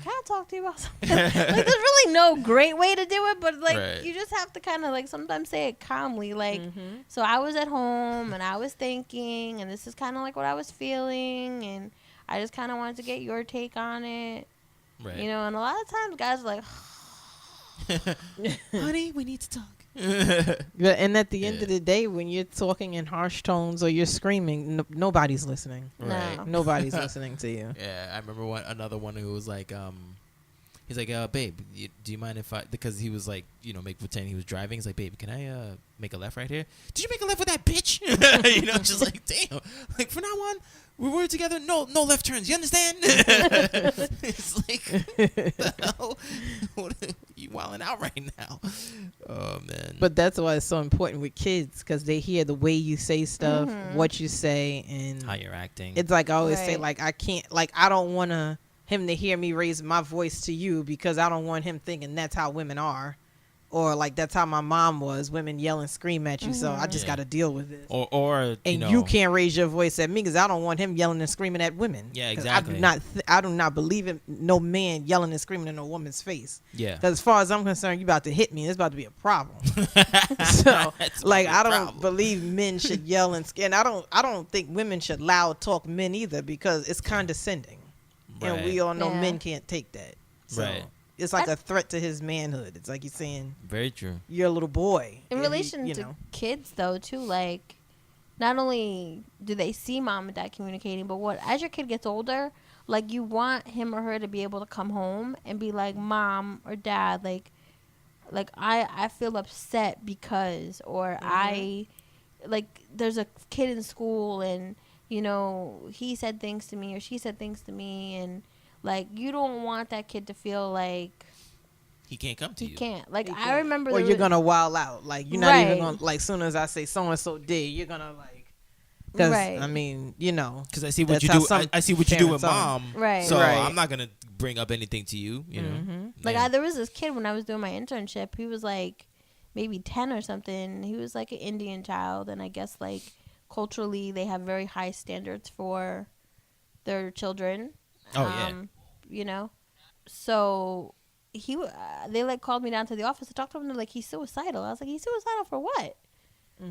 can I talk to you about something? Like, there's really no great way to do it, but like, you just have to kind of like sometimes say it calmly. Like, so I was at home and I was thinking, and this is kind of like what I was feeling, and I just kind of wanted to get your take on it. Right. And a lot of times guys are like, honey, we need to talk. And at the end of the day, when you're talking in harsh tones or you're screaming, nobody's listening. Right. No. Nobody's listening to you. Yeah, I remember another one who was like, he's like, babe, do you mind if I, because he was like, make pretend he was driving. He's like, babe, can I make a left right here? Did you make a left with that bitch? Just like, damn. Like, from now on, we were together, no left turns. You understand? It's like, the hell? You wilding out right now. Oh, man. But that's why it's so important with kids, because they hear the way you say stuff, what you say, and how you're acting. It's like I always say, like, I can't, like, I don't want him to hear me raise my voice to you, because I don't want him thinking that's how women are, or like that's how my mom was, women yell and scream at you. So I just got to deal with it. Or you can't raise your voice at me, because I don't want him yelling and screaming at women. Yeah, exactly. I do not believe in no man yelling and screaming in a woman's face. Yeah. Because as far as I'm concerned, you about to hit me, and it's about to be a problem. So like, I don't believe men should yell and scream. I don't think women should loud talk men either, because it's condescending. Right. And we all know men can't take that. So it's like a threat to his manhood. It's like he's saying, very true, you're a little boy. In relation to kids, though, too, like, not only do they see mom and dad communicating, but as your kid gets older, like, you want him or her to be able to come home and be like, mom or dad, like I feel upset because, or I, like, there's a kid in school and, he said things to me or she said things to me, and like, you don't want that kid to feel like he can't come to you. He can't. Like, I remember, or you're gonna wild out. Like, you're not even gonna, like, soon as I say so and so did, you're gonna like, because I mean, because I see what you do. I see what you do with mom. Right. So I'm not gonna bring up anything to you. You know. Like, there was this kid when I was doing my internship. He was like maybe 10 or something. He was like an Indian child, and I guess like culturally they have very high standards for their children. So they like called me down to the office to talk to him. They're like, he's suicidal. I was like, he's suicidal for what?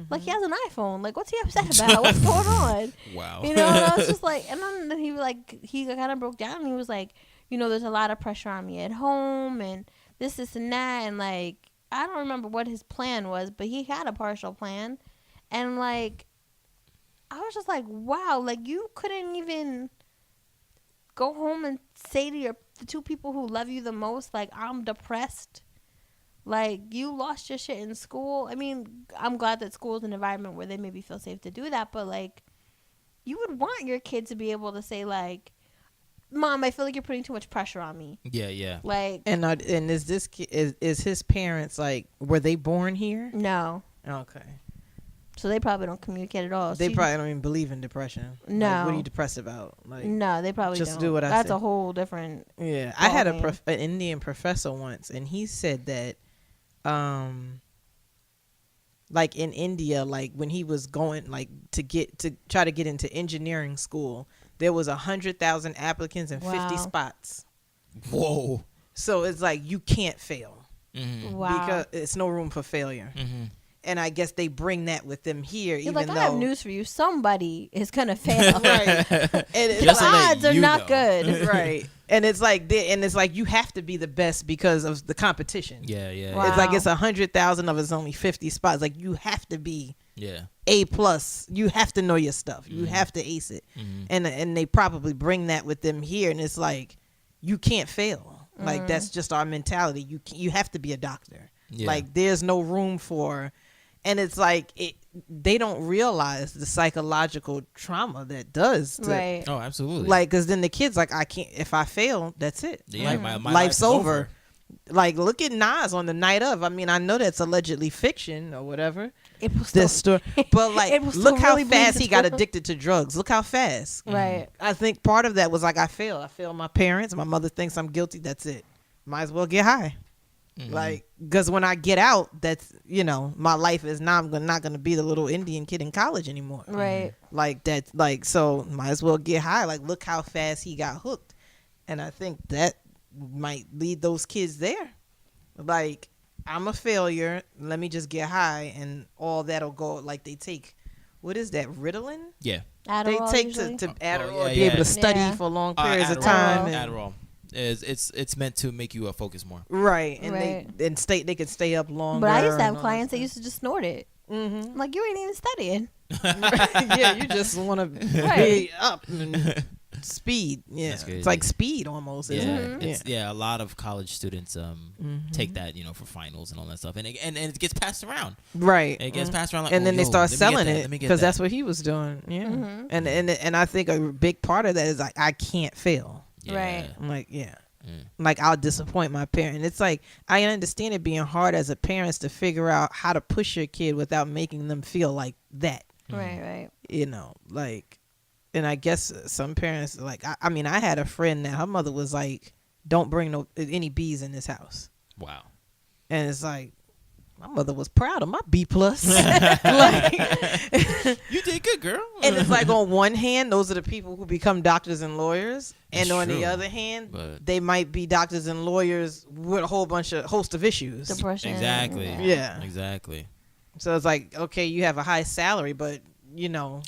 Like, he has an iPhone. Like, what's he upset about? What's going on? Wow. And I was just like, and then he kind of broke down, and he was like, there's a lot of pressure on me at home, and this and that, and like, I don't remember what his plan was, but he had a partial plan, and like, I was just like, wow, like, you couldn't even go home and say to the two people who love you the most, like, I'm depressed. Like, you lost your shit in school. I mean, I'm glad that school is an environment where they maybe feel safe to do that, but like, you would want your kid to be able to say, like, Mom, I feel like you're putting too much pressure on me. Yeah. Like, and is this is his parents, like, were they born here? No. Okay. So they probably don't communicate at all. They probably don't even believe in depression. No. Like, what are you depressed about? Like, no, they probably just don't. do what I That's say. a whole different. Yeah, I had an Indian professor once, and he said that, like, in India, like, when he was going, like, to try to get into engineering school, there was 100,000 applicants and 50 spots. Whoa. So it's like, you can't fail. Wow. Because it's no room for failure. And I guess they bring that with them here. You're even like, though I have news for you. Somebody is going to fail. Right. And The odds are not good. Right. And it's like you have to be the best because of the competition. Yeah, yeah. Wow. It's like it's 100,000 of it's only 50 spots. Like you have to be A+. You have to know your stuff. You have to ace it. And they probably bring that with them here. And it's like you can't fail. Like that's just our mentality. You have to be a doctor. Yeah. Like there's no room for. And it's like they don't realize the psychological trauma that does. Right. Oh, absolutely. Like, because then the kid's like, I can't. If I fail, that's it. Yeah, like, my life's over. Like, look at Nas on the night of. I mean, I know that's allegedly fiction or whatever. It was this story, but like, look how really fast he got addicted to drugs. Look how fast. Right. I think part of that was like, I failed my parents. My mother thinks I'm guilty. That's it. Might as well get high. Like, because when I get out, that's, my life is not going to be the little Indian kid in college anymore. Right. Like that, like, so might as well get high. Like, look how fast he got hooked. And I think that might lead those kids there. Like, I'm a failure. Let me just get high and all that'll go. Like, they take, what is that, Ritalin? Yeah. Adderall, they take usually? to Adderall, yeah, be able yeah. to study for long periods of Adderall. time. Adderall. It's meant to make you focus more. Right. And Right. they can stay up longer. But I used to have and all clients that that used to just snort it. Mm-hmm. Like, you ain't even studying. Yeah, you just want to be up and speed. Yeah, it's like speed almost. Yeah, Isn't it? a lot of college students take that for finals and all that stuff, and it gets passed around. Right, it gets passed around, like, and then they start selling it because that's what he was doing. Yeah, and I think a big part of that is like, I can't fail. Yeah. Right. I'm like, like, I'll disappoint my parent. It's like, I understand it being hard as a parent to figure out how to push your kid without making them feel like that. Right. Like, and I guess some parents, like, I mean, I had a friend that her mother was like, don't bring any bees in this house. Wow. And it's like, my mother was proud of my B+. Like, you did good, girl. And it's like, on one hand, those are the people who become doctors and lawyers. That's and on true, the other hand, they might be doctors and lawyers with a host of issues. Depression. Exactly. Yeah. Exactly. So it's like, okay, you have a high salary, but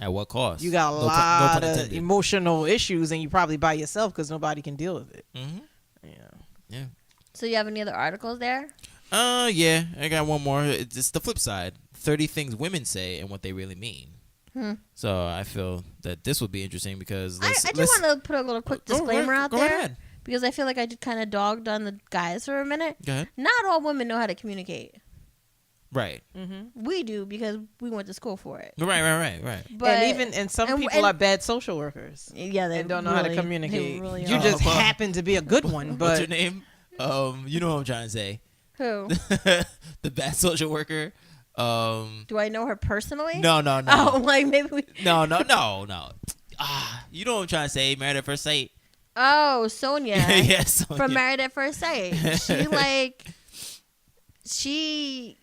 at what cost? you got a lot of emotional issues, and you probably by yourself because nobody can deal with it. Yeah. So you have any other articles there? Yeah, I got one more. It's the flip side. 30 things women say and what they really mean. So I feel that this would be interesting because I just want to put a little quick disclaimer out there. Go ahead. Because I feel like I just kind of dogged on the guys for a minute. Go ahead. Not all women know how to communicate. Right. We do because we went to school for it. Right. But And some people are bad social workers. Yeah, they don't know how to communicate. Really you just happen to be a good one. But what's your name? You know what I'm trying to say. Who? The bad social worker. Do I know her personally? No. Oh, like maybe we. No. You know what I'm trying to say. Married at First Sight. Oh, Sonia. Yes. Yeah, from Married at First Sight. She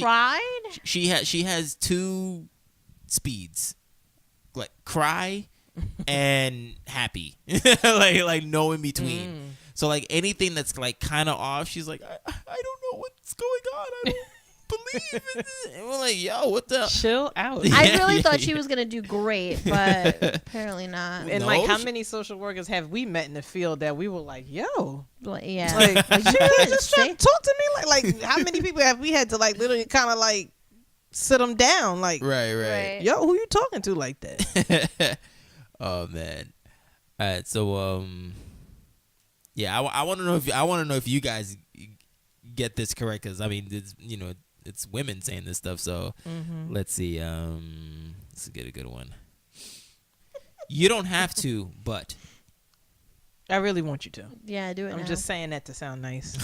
tried. She has two speeds, like cry and happy, like no in between. So like anything that's like kind of off, she's like, I don't know what's going on. I don't believe in this. And we're like, yo, what the? Chill out. I really thought she was gonna do great, but apparently not. And like, how many social workers have we met in the field that we were like, yo, yeah, like you can't just talk to me like how many people have we had to like literally kind of like sit them down like, right. Yo, who you talking to like that? Oh man. All right, so yeah, I want to know if you guys get this correct, because I mean, it's women saying this stuff. So let's see. Let's get a good one. You don't have to, but I really want you to. Yeah, do it. I'm just saying that to sound nice.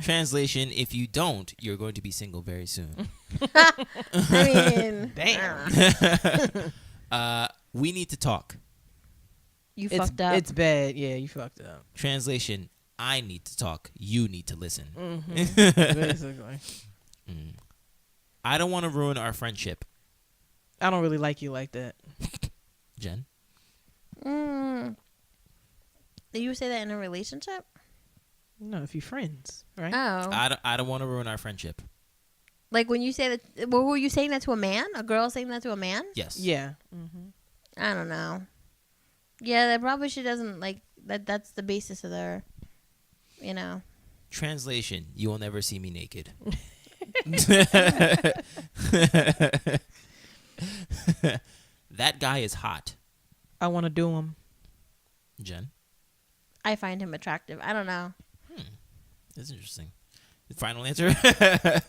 Translation: if you don't, you're going to be single very soon. I mean, damn. We need to talk. You fucked up. It's bad. Yeah, you fucked up. Translation: I need to talk. You need to listen. Basically. I don't want to ruin our friendship. I don't really like you like that. Jen? You say that in a relationship? No, if you're friends, right? Oh. I don't want to ruin our friendship. Like when you say that, well, were you saying that to a man? A girl saying that to a man? Yes. Yeah. Mm-hmm. I don't know. Yeah, that probably she doesn't like that. That's the basis of their, you know. Translation: You will never see me naked. That guy is hot. I want to do him. Jen? I find him attractive. I don't know. That's interesting. The final answer for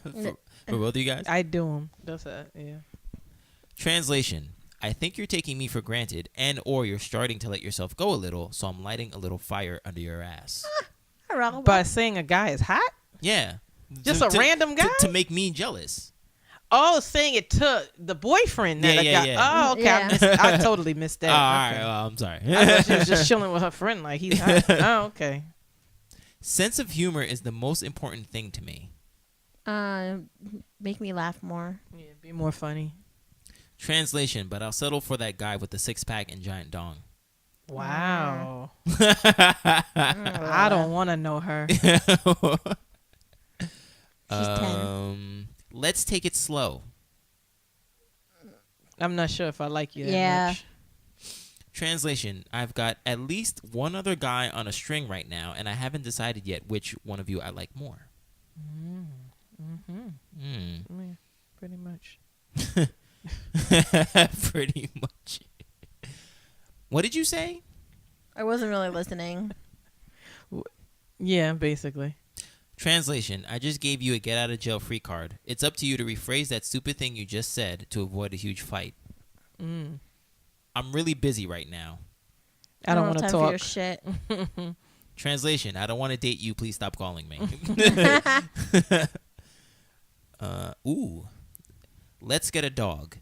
both of you guys? I do him. That's it. Yeah. Translation: I think you're taking me for granted, and or you're starting to let yourself go a little, so I'm lighting a little fire under your ass. By saying a guy is hot? Yeah. Just a random guy? To make me jealous. Oh, saying it to the boyfriend. That Yeah. Oh, okay. Yeah. I totally missed that. Oh, all Okay. right. Well, I'm sorry. I thought she was just chilling with her friend like he's hot. Oh, okay. Sense of humor is the most important thing to me. Make me laugh more. Yeah, be more funny. Translation: But I'll settle for that guy with the 6-pack and giant dong. Wow. I don't want to know her. She's 10. Let's take it slow. I'm not sure if I like you that much. Translation: I've got at least one other guy on a string right now, and I haven't decided yet which one of you I like more. Yeah, pretty much. Pretty much. What did you say? I wasn't really listening. Yeah, basically. Translation: I just gave you a get out of jail free card. It's up to you to rephrase that stupid thing you just said to avoid a huge fight. I'm really busy right now. I don't want to have talk. For your shit. Translation: I don't want to date you. Please stop calling me. Let's get a dog.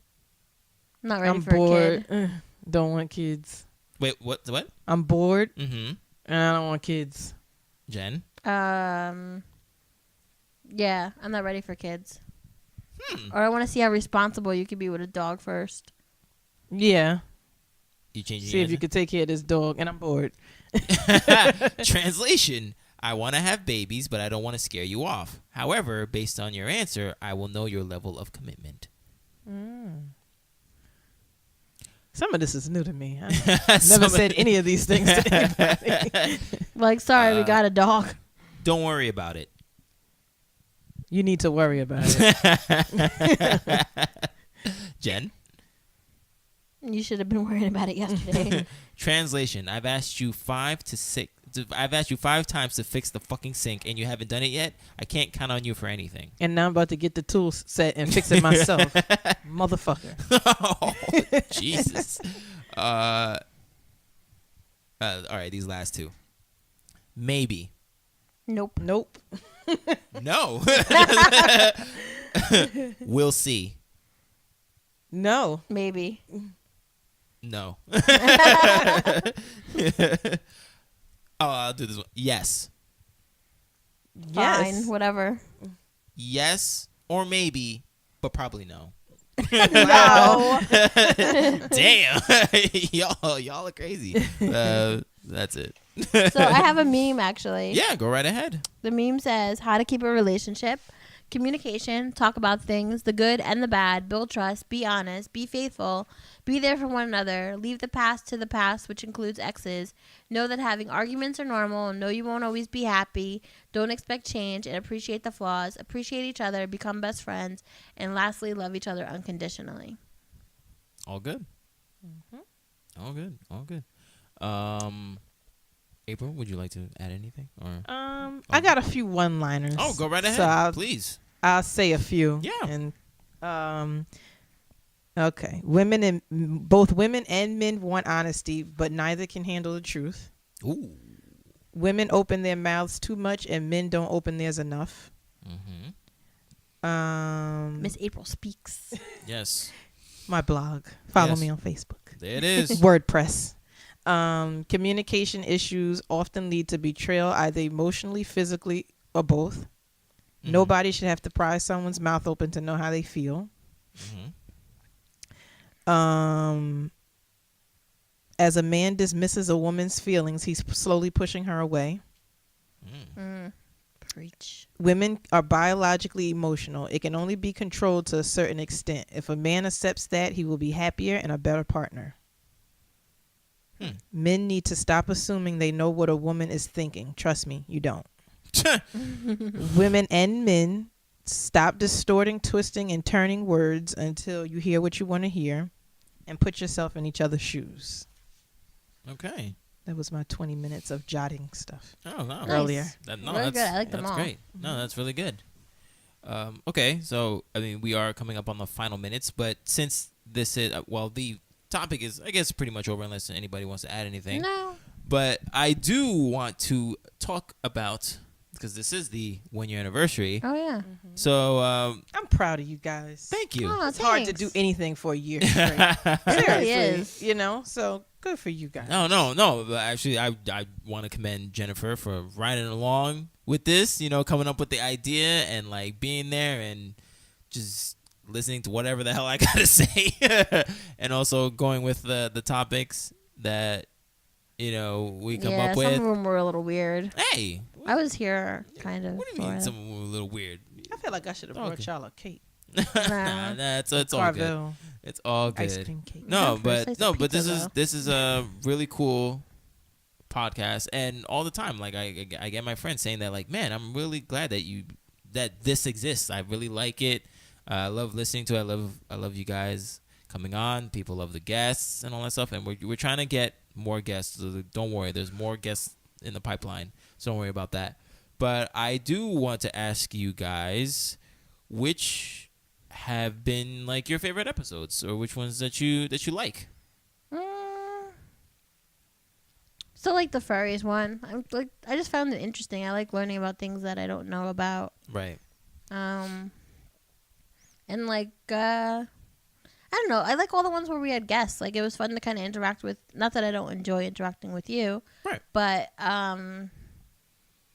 Not ready I'm for bored. a kid. Don't want kids. Wait, what? I'm bored. Mm-hmm. And I don't want kids. Jen? Yeah, I'm not ready for kids. Or I want to see how responsible you can be with a dog first. Yeah. You changing See if you could take care of this dog, and I'm bored. Translation: I want to have babies, but I don't want to scare you off. However, based on your answer, I will know your level of commitment. Some of this is new to me. I've never said any of these things to anybody. Like, sorry, we got a dog. Don't worry about it. You need to worry about it. Jen? You should have been worrying about it yesterday. Translation: I've asked you 5 times to fix the fucking sink, and you haven't done it yet. I can't count on you for anything. And now I'm about to get the tools set and fix it myself. Motherfucker. Oh, Jesus. All right, these last two. Maybe. Nope. No. We'll see. No. Maybe. No. I'll do this one. Yes. Fine. Whatever. Yes or maybe, but probably no. No. Damn. y'all are crazy. That's it. So I have a meme, actually. Yeah, go right ahead. The meme says, how to keep a relationship. Communication, talk about things, the good and the bad, build trust, be honest, be faithful, be there for one another, leave the past to the past, which includes exes, know that having arguments are normal, know you won't always be happy, don't expect change, and appreciate the flaws, appreciate each other, become best friends, and lastly, love each other unconditionally. All good. All good. April, would you like to add anything? Or I got a few one-liners. Oh, go right ahead, so please. I'll say a few. Yeah. And okay, both women and men want honesty, but neither can handle the truth. Ooh. Women open their mouths too much, and men don't open theirs enough. Miss April speaks. Yes. My blog. Follow Yes. me on Facebook. There it is. WordPress. Communication issues often lead to betrayal, either emotionally, physically, or both. Nobody should have to pry someone's mouth open to know how they feel. As a man dismisses a woman's feelings, he's slowly pushing her away. Preach. Women are biologically emotional. It can only be controlled to a certain extent. If a man accepts that, he will be happier and a better partner. Men need to stop assuming they know what a woman is thinking. Trust me, you don't. Women and men, stop distorting, twisting, and turning words until you hear what you want to hear, and put yourself in each other's shoes. Okay. That was my 20 minutes of jotting stuff. Oh, wow. Earlier. Really good. I like them all. That's great. No, that's really good. Okay, so, I mean, we are coming up on the final minutes, but since this is, the topic is, I guess, pretty much over unless anybody wants to add anything. No. But I do want to talk about, because this is the 1 year anniversary. Oh, yeah. So, I'm proud of you guys. Thank you. Oh, It's hard to do anything for a year straight. It really is. You know, so good for you guys. No. But actually, I want to commend Jennifer for riding along with this, coming up with the idea and, like, being there and just listening to whatever the hell I got to say. And also going with the topics that, we come up with. Some of them were a little weird. Hey. I was here kind of. What do you mean some of them were a little weird? I feel like I should have brought y'all a cake. Nah, it's all good. It's all good. Ice cream cake. But this is a really cool podcast, and all the time, like I get my friends saying that, like, man, I'm really glad that this exists. I really like it. I love listening to it. I love you guys coming on. People love the guests and all that stuff, and we're trying to get more guests. So don't worry, there's more guests in the pipeline, so don't worry about that. But I do want to ask you guys, which have been, like, your favorite episodes, or which ones that you like? Still like the furries one. I just found it interesting. I like learning about things that I don't know about. Right. And like I don't know. I like all the ones where we had guests. Like, it was fun to kind of interact with. Not that I don't enjoy interacting with you, right? But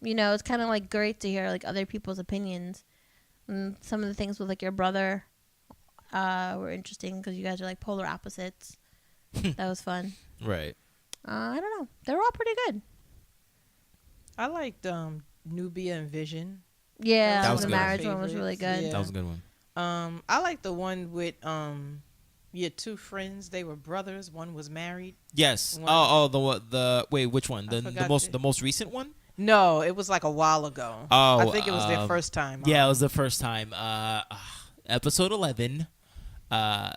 it's kind of like great to hear like other people's opinions. And some of the things with like your brother were interesting because you guys are like polar opposites. That was fun. Right. I don't know. They were all pretty good. I liked Nubia and Vision. Yeah, the marriage one was really good. Yeah. That was a good one. I like the one with your two friends. They were brothers. One was married. Yes. Wait, which one? The most recent one? No, it was like a while ago. Oh, I think it was their first time. Yeah, it was the first time. Episode 11. The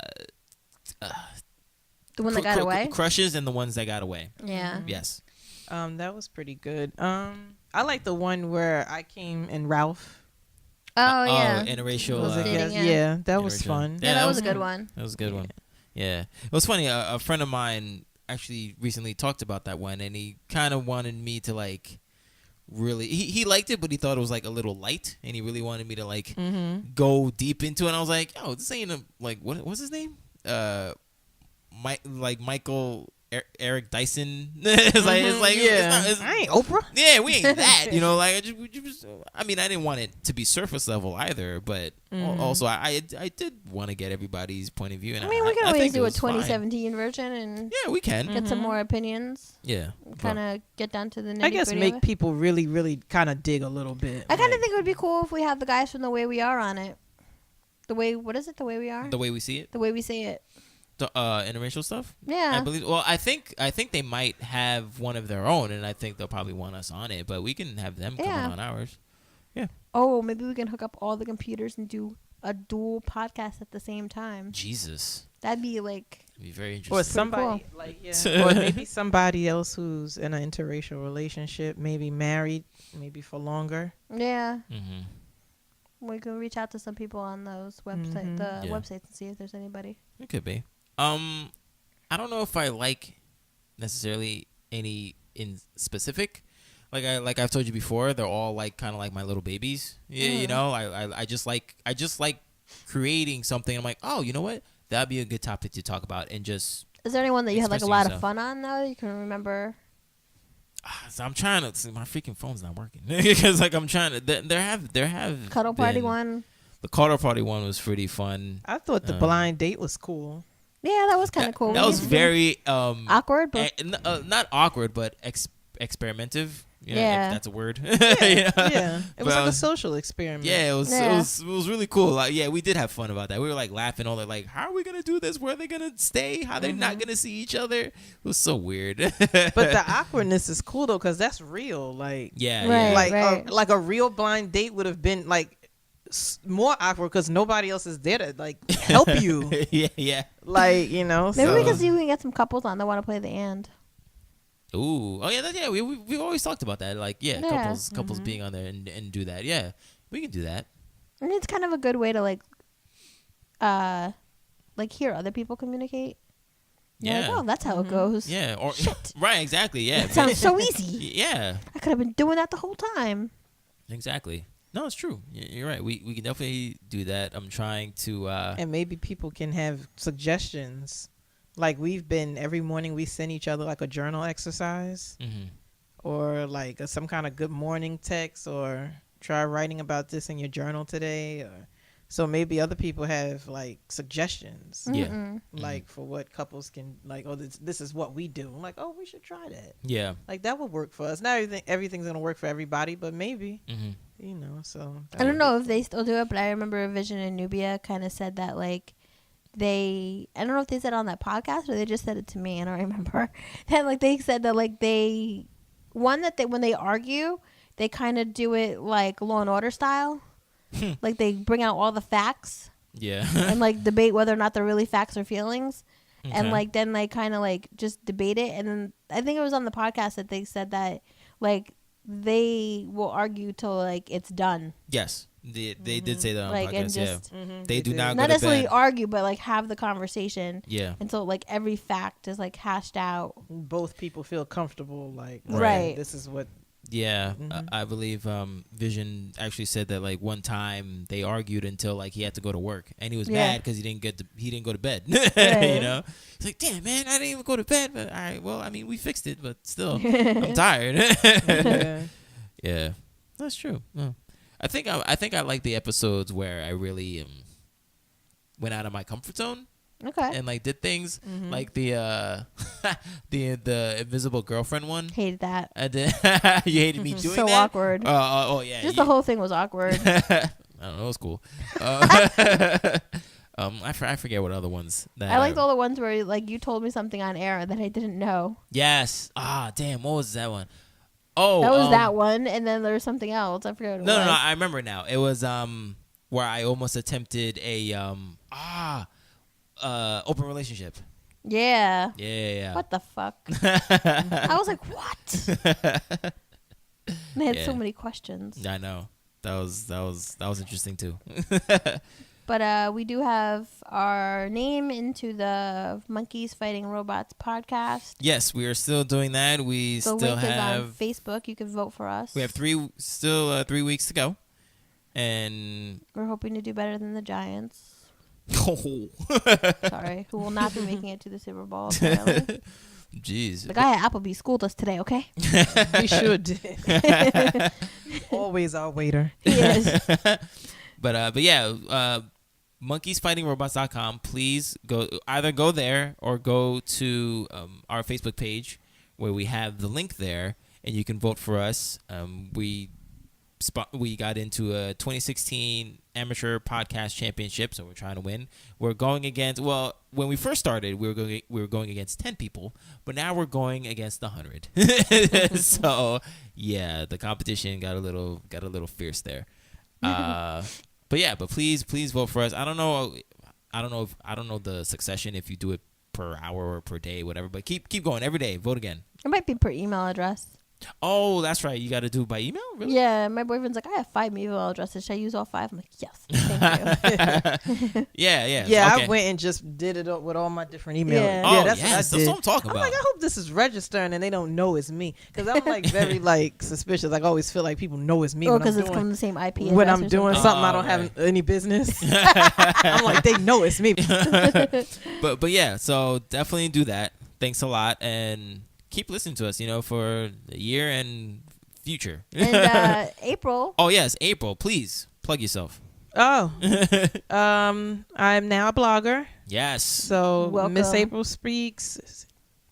one that got away? Crushes and the ones that got away. Yeah. Mm-hmm. Yes. That was pretty good. I like the one where I came and Ralph. Oh, yeah. Interracial. Yeah, that was fun. Yeah, that was a good one. That was a good one. Yeah. It was funny. A friend of mine actually recently talked about that one, and he kind of wanted me to, like, really... He liked it, but he thought it was, like, a little light, and he really wanted me to, like, go deep into it. And I was like, oh, this ain't what's his name? Michael... Eric Dyson. It's like I ain't Oprah. Yeah, we ain't that. I mean, I didn't want it to be surface level either, but also I did want to get everybody's point of view. And I mean, we can always do a 2017 version and we can get some more opinions. Yeah, kind of get down to the nitty-gritty. I guess make people really, really kind of dig a little bit. I kind of think it would be cool if we have the guys from The Way We Are on it. What is it? The Way We Are? The Way We See It. The Way We Say It. The interracial stuff. Yeah, I believe. Well, I think they might have one of their own, and I think they'll probably want us on it. But we can have them come on ours. Yeah. Oh, maybe we can hook up all the computers and do a dual podcast at the same time. Jesus. That'd be like. It'd be very interesting. Or somebody or maybe somebody else who's in an interracial relationship, maybe married, maybe for longer. Yeah. We can reach out to some people on those websites and see if there's anybody. It could be. I don't know if I like necessarily any in specific. Like I've told you before, they're all like kind of like my little babies. Yeah, I just like creating something. I'm like, oh, you know what? That'd be a good topic to talk about and just. Is there anyone that you had like a lot of fun on though? You can remember. So I'm trying to see, my freaking phone's not working because like I'm trying to. There have cuddle party one. The cuddle party one was pretty fun. I thought the blind date was cool. Yeah, that was kind of cool. That was very awkward, but not awkward, but experimentative. if that's a word. Yeah. It was like a social experiment. Yeah, it was really cool. Like, yeah, we did have fun about that. We were like laughing all that, like, how are we gonna do this? Where are they gonna stay? How they not gonna see each other? It was so weird. But the awkwardness is cool though, because that's real. Like, like a real blind date would have been like more awkward because nobody else is there to like help you. yeah. Like, maybe we can see if we can get some couples on that want to play the and. Ooh, oh yeah, we've always talked about that. Like, couples being on there and do that. Yeah, we can do that. And it's kind of a good way to like hear other people communicate. You're like, oh, that's how it goes. Yeah, or shit. Right, exactly. Yeah, it sounds so easy. Yeah, I could have been doing that the whole time. Exactly. No, it's true. You're right. We can definitely do that. I'm trying to. And maybe people can have suggestions. Like every morning we send each other like a journal exercise or like some kind of good morning text, or try writing about this in your journal today. Or so maybe other people have like suggestions. Yeah. Like for what couples can like, oh, this is what we do. I'm like, oh, we should try that. Yeah. Like that would work for us. Not everything's going to work for everybody, but maybe, so. I don't know if they still do it, but I remember Vision and Nubia kind of said that like, I don't know if they said it on that podcast or they just said it to me. I don't remember. That like they said that like when they argue, they kind of do it like Law and Order style. Like they bring out all the facts. Yeah. And like debate whether or not they're really facts or feelings. Okay. And like then they kind of like just debate it. And then I think it was on the podcast that they said that like they will argue till like it's done. Yes. They did say that on like, the podcast. Just, They do not necessarily argue, but like have the conversation. Yeah. Until like every fact is like hashed out. Both people feel comfortable. Like, right. This is what. Yeah. I believe Vision actually said that like one time they argued until like he had to go to work, and he was mad because he didn't go to bed. Right. You know, he's like, damn man, I didn't even go to bed. But all right, well, I mean, we fixed it, but still, I'm tired. Yeah. That's true. Oh. I think I like the episodes where I really went out of my comfort zone. Okay. And like did things like the invisible girlfriend one. Hated that. I did. You hated me doing so that? Awkward. Oh yeah. Just the whole thing was awkward. I don't know. It was cool. I forget what other ones. That I liked all the ones where like you told me something on air that I didn't know. Yes. Damn. What was that one? Oh, that was that one, and then there was something else. I forget what it was. No, I remember now. It was where I almost attempted a open relationship. Yeah. Yeah. What the fuck? I was like, what? They had so many questions. I know. That was interesting too. But we do have our name into the Monkeys Fighting Robots podcast. Yes, we are still doing that. We the still link have is on Facebook. You can vote for us. We have 3 weeks to go, and we're hoping to do better than the Giants. Sorry, who will not be making it to the Super Bowl apparently. Jeez. The guy at Applebee's schooled us today, okay? We should. Always our waiter. He is. But yeah, monkeysfightingrobots.com. Please go there or go to our Facebook page where we have the link there, and you can vote for us. We got into a 2016 amateur podcast championship, so we're trying to win. We're going against, well, when we first started, we were going against 10 people, but now we're going against 100. So yeah, the competition got a little fierce there. But please vote for us. I don't know the succession if you do it per hour or per day, whatever. But keep going every day. Vote again. It might be per email address. Oh, that's right. You got to do it by email? Really? Yeah, my boyfriend's like, I have 5 email addresses. Should I use all 5? I'm like, yes. Thank you. Yeah. Yeah, okay. I went and just did it up with all my different emails. Yeah. That's what I'm talking about. I'm like, I hope this is registering and they don't know it's me. Because I'm like very like suspicious. Like, I always feel like people know it's me. Oh, because it's from the same IP address. When I'm doing something I don't have any business. I'm like, they know it's me. But yeah, so definitely do that. Thanks a lot. And keep listening to us, for the year and future. And April. Oh, yes, April. Please plug yourself. Oh. I'm now a blogger. Yes. So welcome. Miss April Speaks.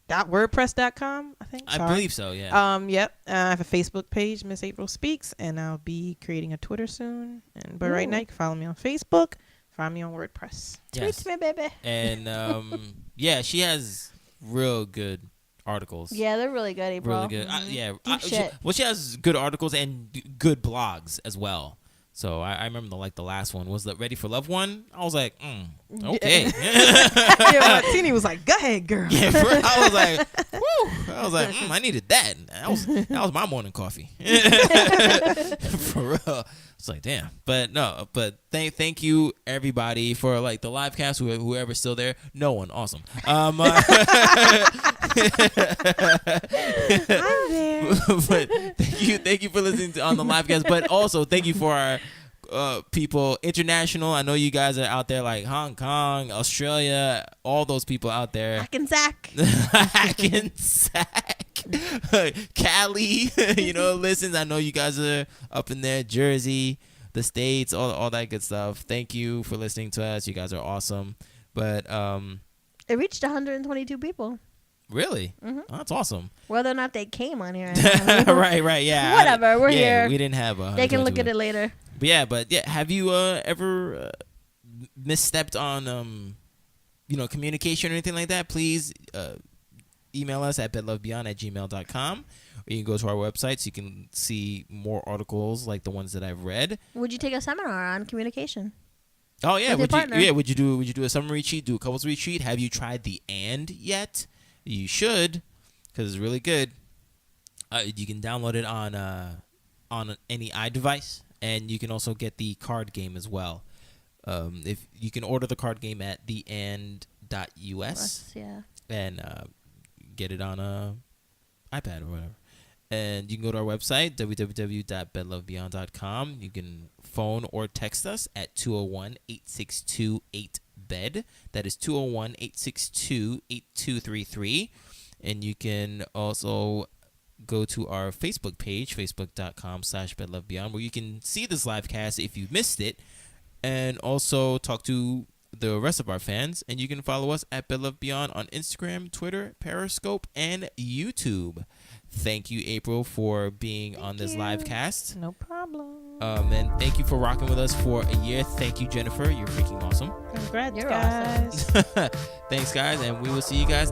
.wordpress.com, I think. I believe so, yeah. Yep. I have a Facebook page, Miss April Speaks, and I'll be creating a Twitter soon. But right now, you can follow me on Facebook. Find me on WordPress. Tweet me, baby. And yeah, she has real good articles. Yeah, they're really good, April. Really good. Deep shit. She has good articles and good blogs as well. So I remember the last one was the Ready for Love one. I was like, okay. Yeah, Tini was like, go ahead, girl. Yeah, I was like, whoo. I was like, I needed that. That was my morning coffee. For real. It's like, damn. But no, thank you everybody for like the live cast, whoever's still there. No one, awesome. I'm there. But thank you for listening on the live cast. But also thank you for our people international. I know you guys are out there like Hong Kong, Australia, all those people out there. Hackensack. Cali, listens. I know you guys are up in there, Jersey, the States, all that good stuff. Thank you for listening to us. You guys are awesome. But it reached 122 people. Really? Mm-hmm. Oh, that's awesome. Whether or not they came on here. right, yeah. Whatever, we're here. We didn't have they can look at it later. But yeah, have you ever misstepped on communication or anything like that? Please email us at bedlovebeyond@gmail.com, or you can go to our website so you can see more articles like the ones that I've read. Would you take a seminar on communication? Oh yeah, would you do a summer retreat, do a couples retreat? Have you tried the And yet? You should, because it's really good. You can download it on any iDevice, and you can also get the card game as well. If you can order the card game at theand.us, and get it on a iPad or whatever. And you can go to our website, www.bedlovebeyond.com. You can phone or text us at 201-862-8BED. That is 201-862-8233. And you can also go to our Facebook page, facebook.com/bedlovebeyond, where you can see this live cast if you missed it, and also talk to the rest of our fans. And you can follow us at BedLoveBeyond on Instagram, Twitter, Periscope, and YouTube. Thank you, April, for being on this live cast. No problem. And thank you for rocking with us for a year. Thank you, Jennifer. You're freaking awesome. Congrats, You're guys. awesome. Thanks, guys, and we will see you guys